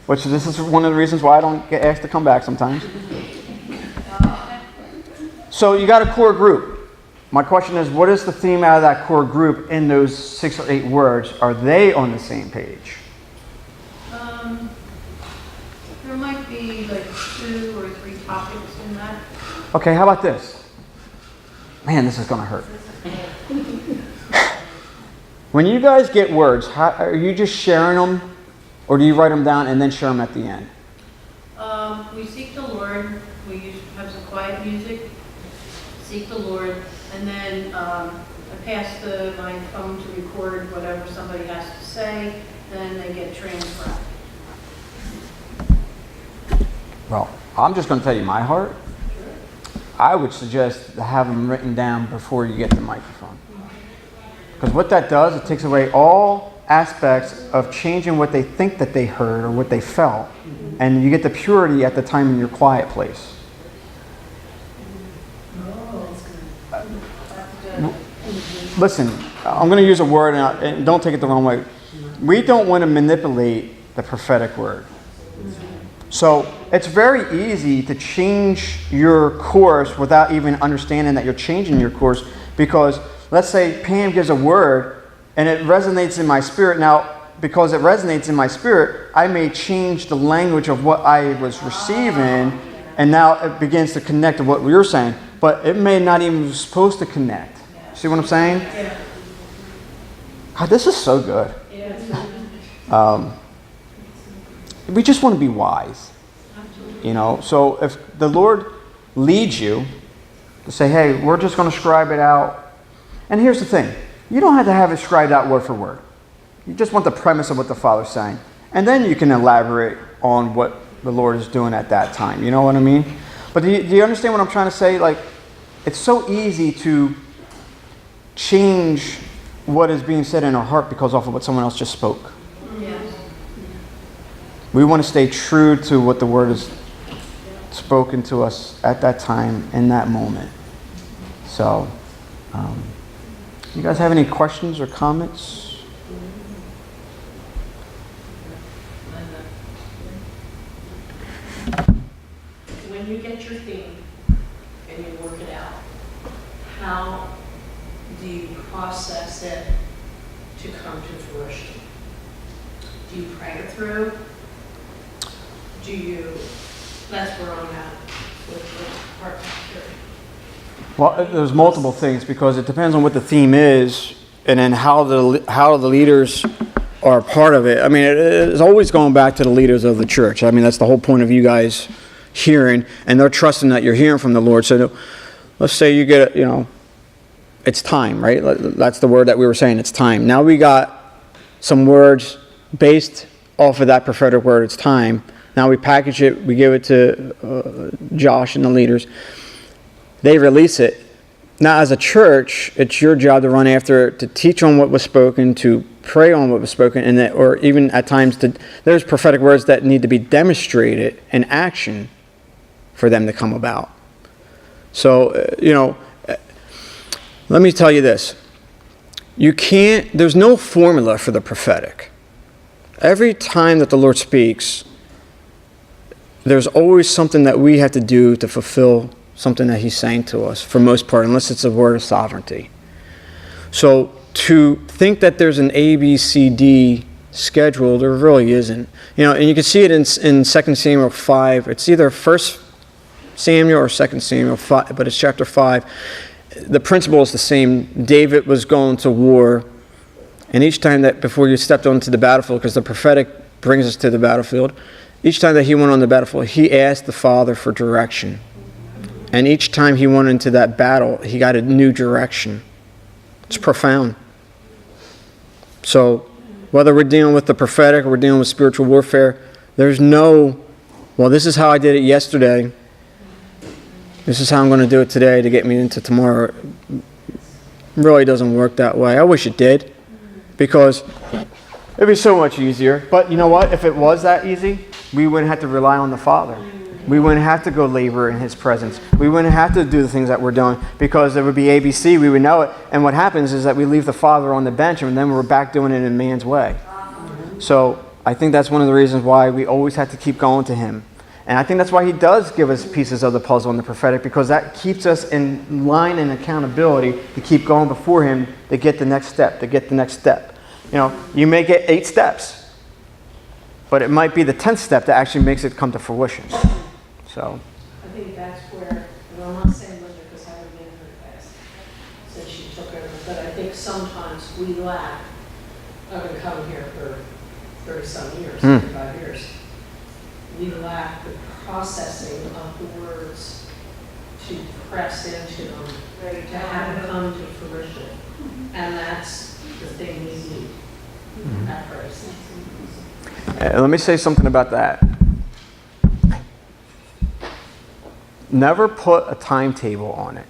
which this is one of the reasons why I don't get asked to come back sometimes. So you got a core group. My question is, what is the theme out of that core group in those 6 or 8 words? Are they on the same page? There might be like 2 or 3 topics in that. Okay, how about this? Man, this is going to hurt. When you guys get words, are you just sharing them, or do you write them down and then share them at the end? We seek the Lord. We have some quiet music. Seek the Lord, and then I pass my phone to record whatever somebody has to say. Then they get transcribed. Well, I'm just going to tell you my heart. I would suggest to have them written down before you get the microphone. Because what that does, it takes away all aspects of changing what they think that they heard or what they felt. And you get the purity at the time in your quiet place. Listen, I'm going to use a word, and don't take it the wrong way. We don't want to manipulate the prophetic word. So it's very easy to change your course without even understanding that you're changing your course, because let's say Pam gives a word and it resonates in my spirit. Now, because it resonates in my spirit, I may change the language of what I was receiving, and now it begins to connect to what you're saying. But it may not even be supposed to connect. See what I'm saying? Yeah. God, this is so good. Yeah. We just want to be wise. You know, so if the Lord leads you to say, hey, we're just going to scribe it out. And here's the thing. You don't have to have it scribed out word for word. You just want the premise of what the Father's saying. And then you can elaborate on what the Lord is doing at that time. You know what I mean? But do you understand what I'm trying to say? Like, it's so easy to change what is being said in our heart because of what someone else just spoke. Yes. We want to stay true to what the Word has spoken to us at that time, in that moment. So, you guys have any questions or comments? When you get your theme and you work it out, how do you process it to come to fruition? Do you pray it through? That's where I'm at with part theory. Well, there's multiple things, because it depends on what the theme is, and then how the leaders are part of it. I mean, it's always going back to the leaders of the church. I mean, that's the whole point of you guys hearing, and they're trusting that you're hearing from the Lord. So let's say you get, it's time, right? That's the word that we were saying, it's time. Now we got some words based off of that prophetic word, it's time. Now we package it, we give it to Josh and the leaders. They release it. Now as a church, it's your job to run after it, to teach on what was spoken, to pray on what was spoken, and or even at times, there's prophetic words that need to be demonstrated in action for them to come about. So, let me tell you this. There's no formula for the prophetic. Every time that the Lord speaks, there's always something that we have to do to fulfill something that he's saying to us for most part, unless it's a word of sovereignty. So to think that there's an A, B, C, D schedule, there really isn't. And you can see it in 2 Samuel 5. It's either 1 Samuel or 2 Samuel 5, but it's chapter 5. The principle is the same. David was going to war, and each time that before you stepped onto the battlefield, because the prophetic brings us to the battlefield, each time that he went on the battlefield, he asked the Father for direction. And each time he went into that battle, he got a new direction. It's profound. So whether we're dealing with the prophetic or we're dealing with spiritual warfare, there's no, well, this is how I did it yesterday. This is how I'm going to do it today to get me into tomorrow. It really doesn't work that way. I wish it did, because it'd be so much easier. But you know what? If it was that easy, we wouldn't have to rely on the Father. We wouldn't have to go labor in His presence. We wouldn't have to do the things that we're doing, because it would be ABC. We would know it. And what happens is that we leave the Father on the bench, and then we're back doing it in man's way. So I think that's one of the reasons why we always have to keep going to Him. And I think that's why He does give us pieces of the puzzle in the prophetic, because that keeps us in line and accountability to keep going before Him to get the next step, You may get 8 steps, but it might be the 10th step that actually makes it come to fruition. So I think that's where, and I'm not saying Linda because I haven't been her past since she took over, but I think sometimes we lack, I've been coming here for 30-some years, 35 years, we lack the processing of the words to press into them, to have them come to fruition. And that's the thing we need at first. let me say something about that. Never put a timetable on it,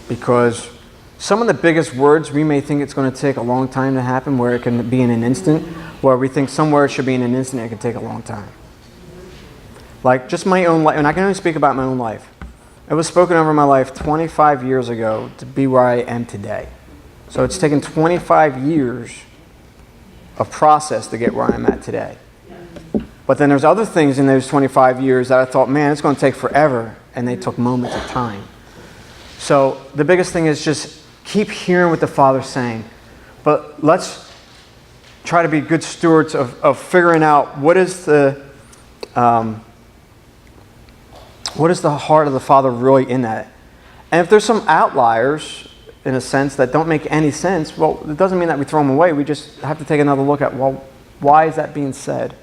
because some of the biggest words, we may think it's going to take a long time to happen, where it can be in an instant, where we think some words should be in an instant, it can take a long time. Like just my own life, and I can only speak about my own life. It was spoken over my life 25 years ago to be where I am today. So it's taken 25 years of process to get where I'm at today. But then there's other things in those 25 years that I thought, man, it's going to take forever, and they took moments of time. So the biggest thing is just keep hearing what the Father's saying. But let's try to be good stewards of figuring out what is the heart of the Father really in that. And if there's some outliers, in a sense, that don't make any sense, well, it doesn't mean that we throw them away. We just have to take another look at, well, why is that being said?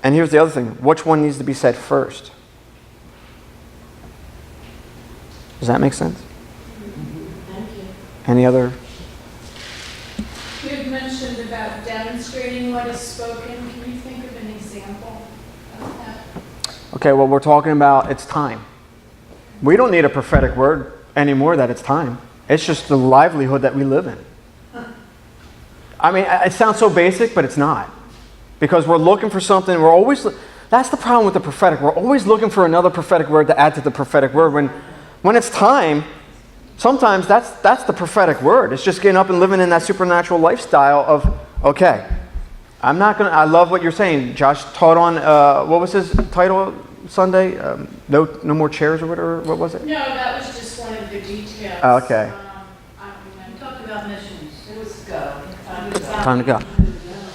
And here's the other thing. Which one needs to be said first? Does that make sense? Thank you. Any other? You had mentioned about demonstrating what is spoken. Can you think of an example of that? Okay, well, we're talking about it's time. We don't need a prophetic word anymore that it's time. It's just the livelihood that we live in. I mean, it sounds so basic, but it's not. Because we're looking for something, that's the problem with the prophetic. We're always looking for another prophetic word to add to the prophetic word. When it's time, sometimes that's the prophetic word. It's just getting up and living in that supernatural lifestyle of, okay, I love what you're saying. Josh taught on, what was his title Sunday? No more chairs or whatever, what was it? No, that was just one of the details. Oh, okay. I don't remember. We talked about missions. It was go. Time to go.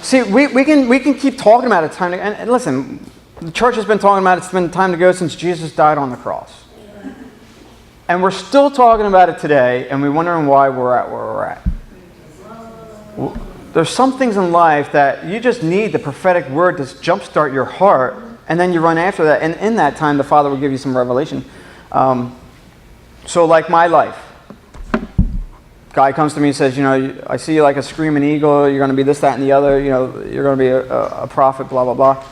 See, we can keep talking about it, time to, and listen, the church has been talking about it's been time to go since Jesus died on the cross. And we're still talking about it today, and we're wondering why we're at where we're at. There's some things in life that you just need the prophetic word to jumpstart your heart, and then you run after that. And in that time, the Father will give you some revelation. So like my life. Guy comes to me and says, I see you like a screaming eagle. You're going to be this, that, and the other. You're going to be a prophet, blah, blah, blah.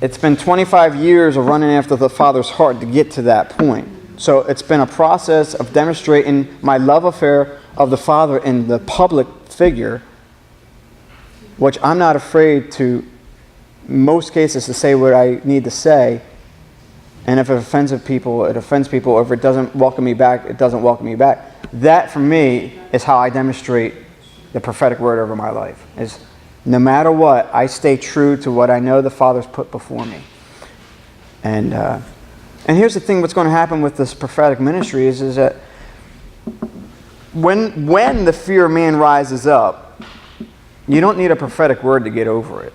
It's been 25 years of running after the Father's heart to get to that point. So it's been a process of demonstrating my love affair of the Father in the public figure, which I'm not afraid to, most cases, to say what I need to say. And if it offends people, it offends people. Or if it doesn't welcome me back, it doesn't welcome me back. That, for me, is how I demonstrate the prophetic word over my life. Is no matter what, I stay true to what I know the Father's put before me. And And here's the thing, what's going to happen with this prophetic ministry is that when the fear of man rises up, you don't need a prophetic word to get over it.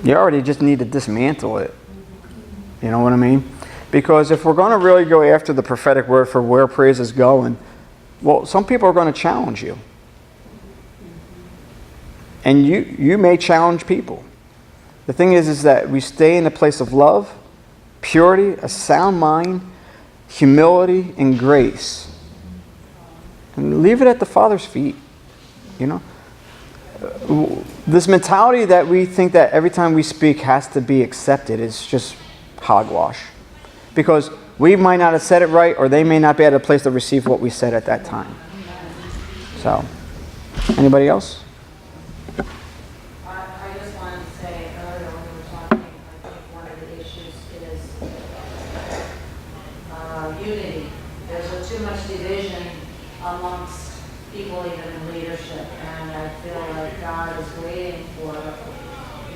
You already just need to dismantle it. You know what I mean? Because if we're going to really go after the prophetic word for where praise is going, well, some people are going to challenge you. And you may challenge people. The thing is that we stay in a place of love, purity, a sound mind, humility, and grace. And leave it at the Father's feet. You know? This mentality that we think that every time we speak has to be accepted is just hogwash. Because we might not have said it right, or they may not be at a place to receive what we said at that time. So, anybody else? I just wanted to say, earlier when we were talking, I think one of the issues is unity. There's too much division amongst people, even in leadership, and I feel like God is waiting for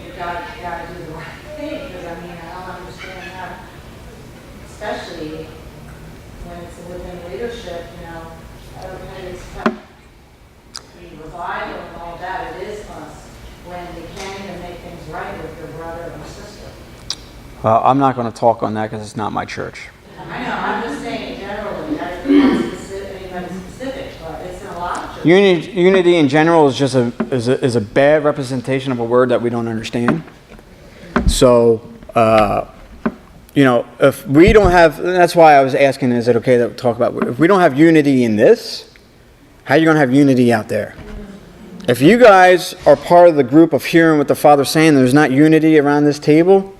you got to do the right thing, because I mean, I don't understand how, especially when it's within leadership, you know, everybody's the revival and all that, it is us, when you can't even make things right with your brother or sister. Well, I'm not going to talk on that because it's not my church. I know, I'm just saying generally, I don't want anybody specific, but it's in a lot of churches. Unity in general is just a bad representation of a word that we don't understand. So, you know, if we don't have, that's why I was asking, is it okay to talk about, if we don't have unity in this, how are you going to have unity out there? If you guys are part of the group of hearing what the Father's saying, there's not unity around this table,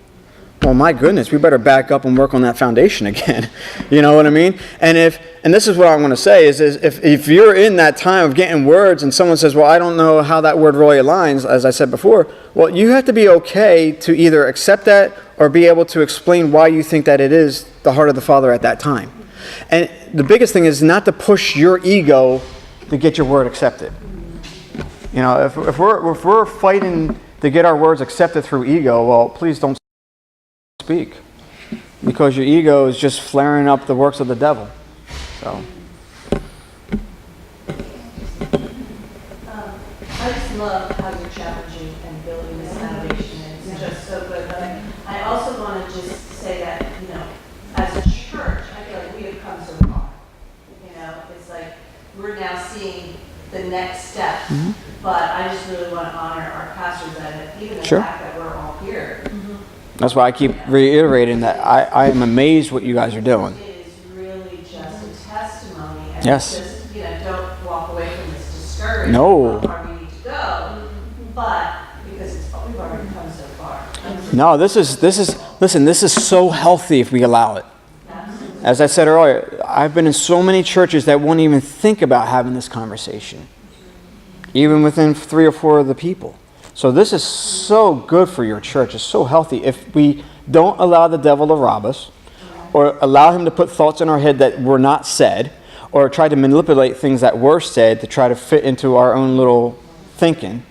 well, my goodness, we better back up and work on that foundation again. You know what I mean? And this is what I'm going to say, is if you're in that time of getting words and someone says, well, I don't know how that word really aligns, as I said before, well, you have to be okay to either accept that or be able to explain why you think that it is the heart of the Father at that time. And the biggest thing is not to push your ego to get your word accepted. You know, if we're fighting to get our words accepted through ego, well, please don't speak, because your ego is just flaring up the works of the devil. So, I just love how you're challenging and building this foundation, and it's just so good. But I also want to just say that, you know, as a church, I feel like we have come so far. You know, it's like we're now seeing the next step. mm-hmm. But I just really want to honor our pastors and even the Sure. fact that we're all here. That's why I keep reiterating that I am amazed what you guys are doing. It is really just a testimony. And Yes. just, you know, don't walk away from this discouraged. No. How far we need to go. But because we've already come so far. No, this is so healthy if we allow it. As I said earlier, I've been in so many churches that won't even think about having this conversation, even within 3 or 4 of the people. So this is so good for your church. It's so healthy. If we don't allow the devil to rob us, or allow him to put thoughts in our head that were not said, or try to manipulate things that were said to try to fit into our own little thinking,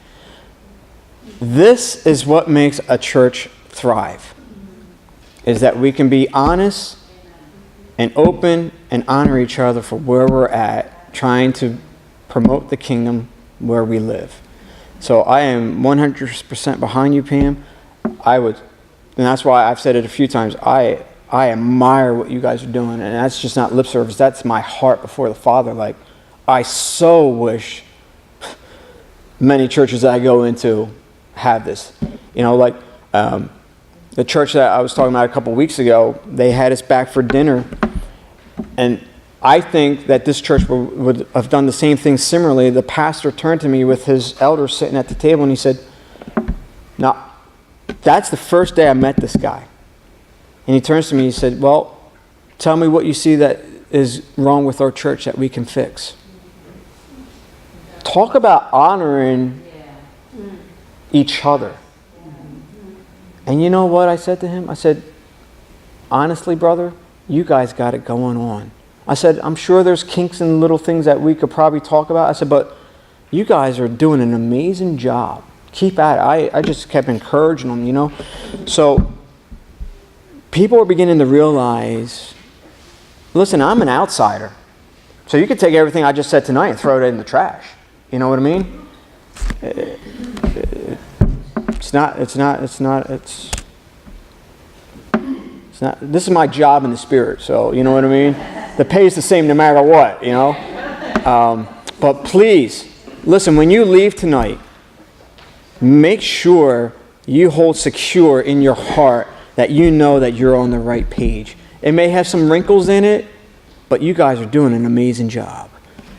this is what makes a church thrive. Is that we can be honest and open and honor each other for where we're at, trying to promote the kingdom where we live. So I am 100% behind you, Pam. And that's why I've said it a few times, I admire what you guys are doing, and that's just not lip service, that's my heart before the Father. Like, I so wish many churches that I go into have this. You know, like the church that I was talking about a couple weeks ago, they had us back for dinner, and I think that this church would have done the same thing similarly. The pastor turned to me with his elders sitting at the table, and he said, now, that's the first day I met this guy. And he turns to me and he said, well, tell me what you see that is wrong with our church that we can fix. Talk about honoring each other. And you know what I said to him? I said, honestly, brother, you guys got it going on. I said, I'm sure there's kinks and little things that we could probably talk about. I said, but you guys are doing an amazing job. Keep at it. I just kept encouraging them, you know. So people are beginning to realize, listen, I'm an outsider. So you could take everything I just said tonight and throw it in the trash. You know what I mean? It's not, this is my job in the spirit, so you know what I mean? The pay is the same no matter what, you know? But please, listen, when you leave tonight, make sure you hold secure in your heart that you know that you're on the right page. It may have some wrinkles in it, but you guys are doing an amazing job.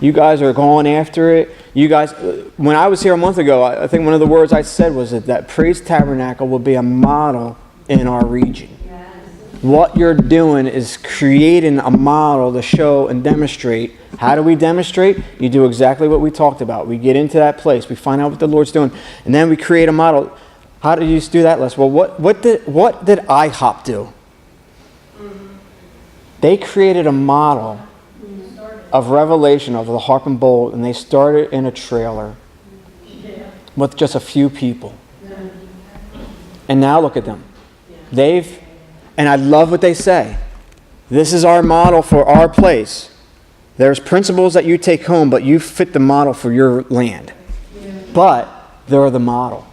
You guys are going after it. You guys, when I was here a month ago, I think one of the words I said was that Praise Tabernacle will be a model in our region. What you're doing is creating a model to show and demonstrate. How do we demonstrate? You do exactly what we talked about. We get into that place. We find out what the Lord's doing. And then we create a model. How did you do that, Les? Well, what did IHOP do? They created a model of revelation of the harp and bowl, and they started in a trailer with just a few people. And now look at them. And I love what they say. This is our model for our place. There's principles that you take home, but you fit the model for your land. But they're the model.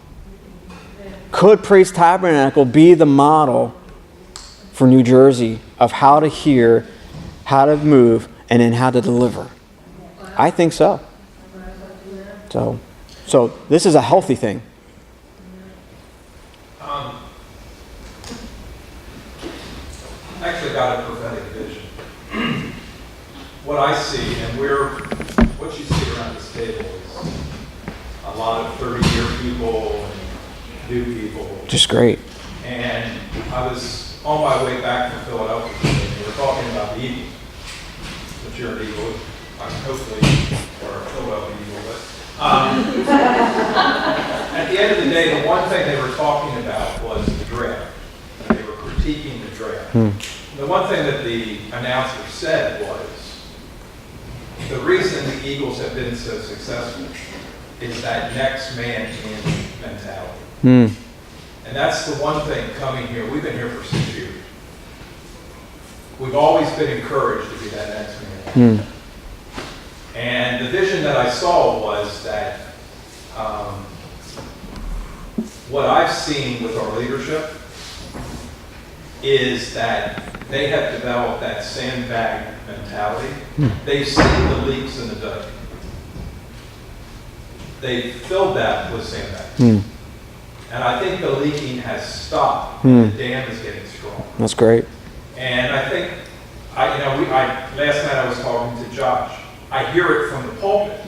Could Praise Tabernacle be the model for New Jersey of how to hear, how to move, and then how to deliver? I think so. So this is a healthy thing. I actually got a prophetic vision. What I see, and what you see around this table is a lot of 30-year people and new people. Just great. And I was on my way back from Philadelphia, and we were talking about the Eagles. But you're an Eagle, hopefully, or a Philadelphia Eagle. But at the end of the day, the one thing they were talking about was the draft. They were critiquing the draft. The one thing that the announcer said was, the reason the Eagles have been so successful is that next man in mentality. And that's the one thing coming here. We've been here for 6 years. We've always been encouraged to be that next man. And the vision that I saw was that what I've seen with our leadership is that they have developed that sandbag mentality. They've seen the leaks in the duck. They've filled that with sandbags. And I think the leaking has stopped. The dam is getting strong. That's great. And I think, last night I was talking to Josh. I hear it from the pulpit.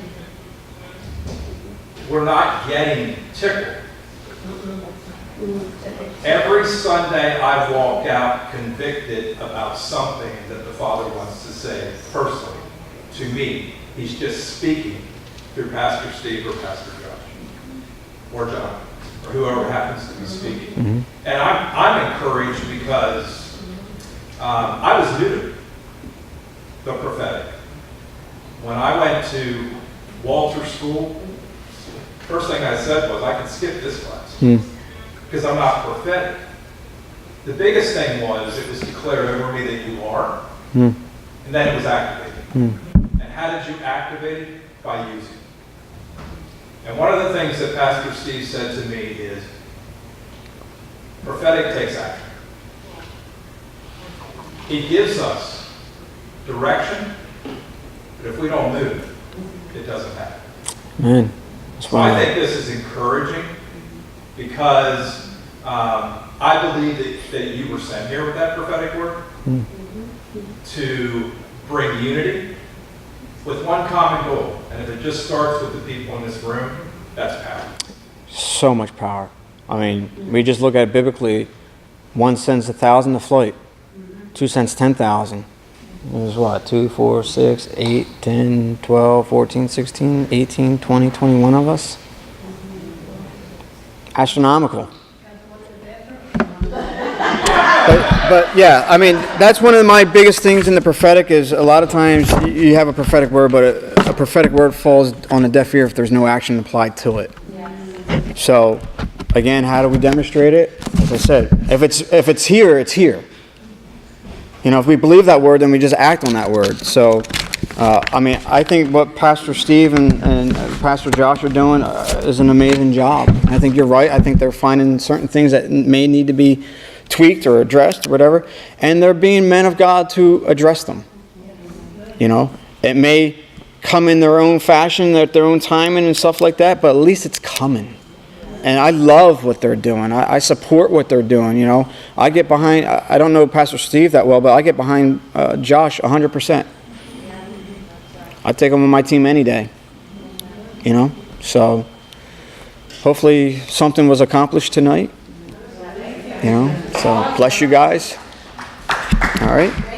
We're not getting tickled. Every Sunday I walk out convicted about something that the Father wants to say personally to me. He's just speaking through Pastor Steve or Pastor Josh or John or whoever happens to be speaking. And I'm encouraged because I was new to the prophetic. When I went to Walter School, first thing I said was, I can skip this class because I'm not prophetic. The biggest thing was, it was declared over me that you are, and then it was activated. And how did you activate it? By using it. And one of the things that Pastor Steve said to me is, prophetic takes action. He gives us direction, but if we don't move, it doesn't happen. So I think this is encouraging because I believe that you were sent here with that prophetic word to bring unity with one common goal. And if it just starts with the people in this room, that's power. So much power. I mean, we just look at it biblically. 1 sends 1,000 to flight. 2 sends 10,000. There's what? 2, 4, 6, 8, 10, 12, 14, 16, 18, 20, 21 of us. Astronomical. But yeah, I mean, that's one of my biggest things in the prophetic is a lot of times you have a prophetic word, but a prophetic word falls on a deaf ear if there's no action applied to it. So, again, how do we demonstrate it? As I said, if it's here, it's here. You know, if we believe that word, then we just act on that word. So, I mean, I think what Pastor Steve and Pastor Josh are doing is an amazing job. I think you're right. I think they're finding certain things that may need to be tweaked or addressed or whatever, and they're being men of God to address them. You know, it may come in their own fashion, at their own timing and stuff like that, but at least it's coming. And I love what they're doing. I support what they're doing, you know. I get behind, I don't know Pastor Steve that well, but I get behind Josh 100%. I take him on my team any day, you know. So hopefully something was accomplished tonight, you know. So bless you guys. All right.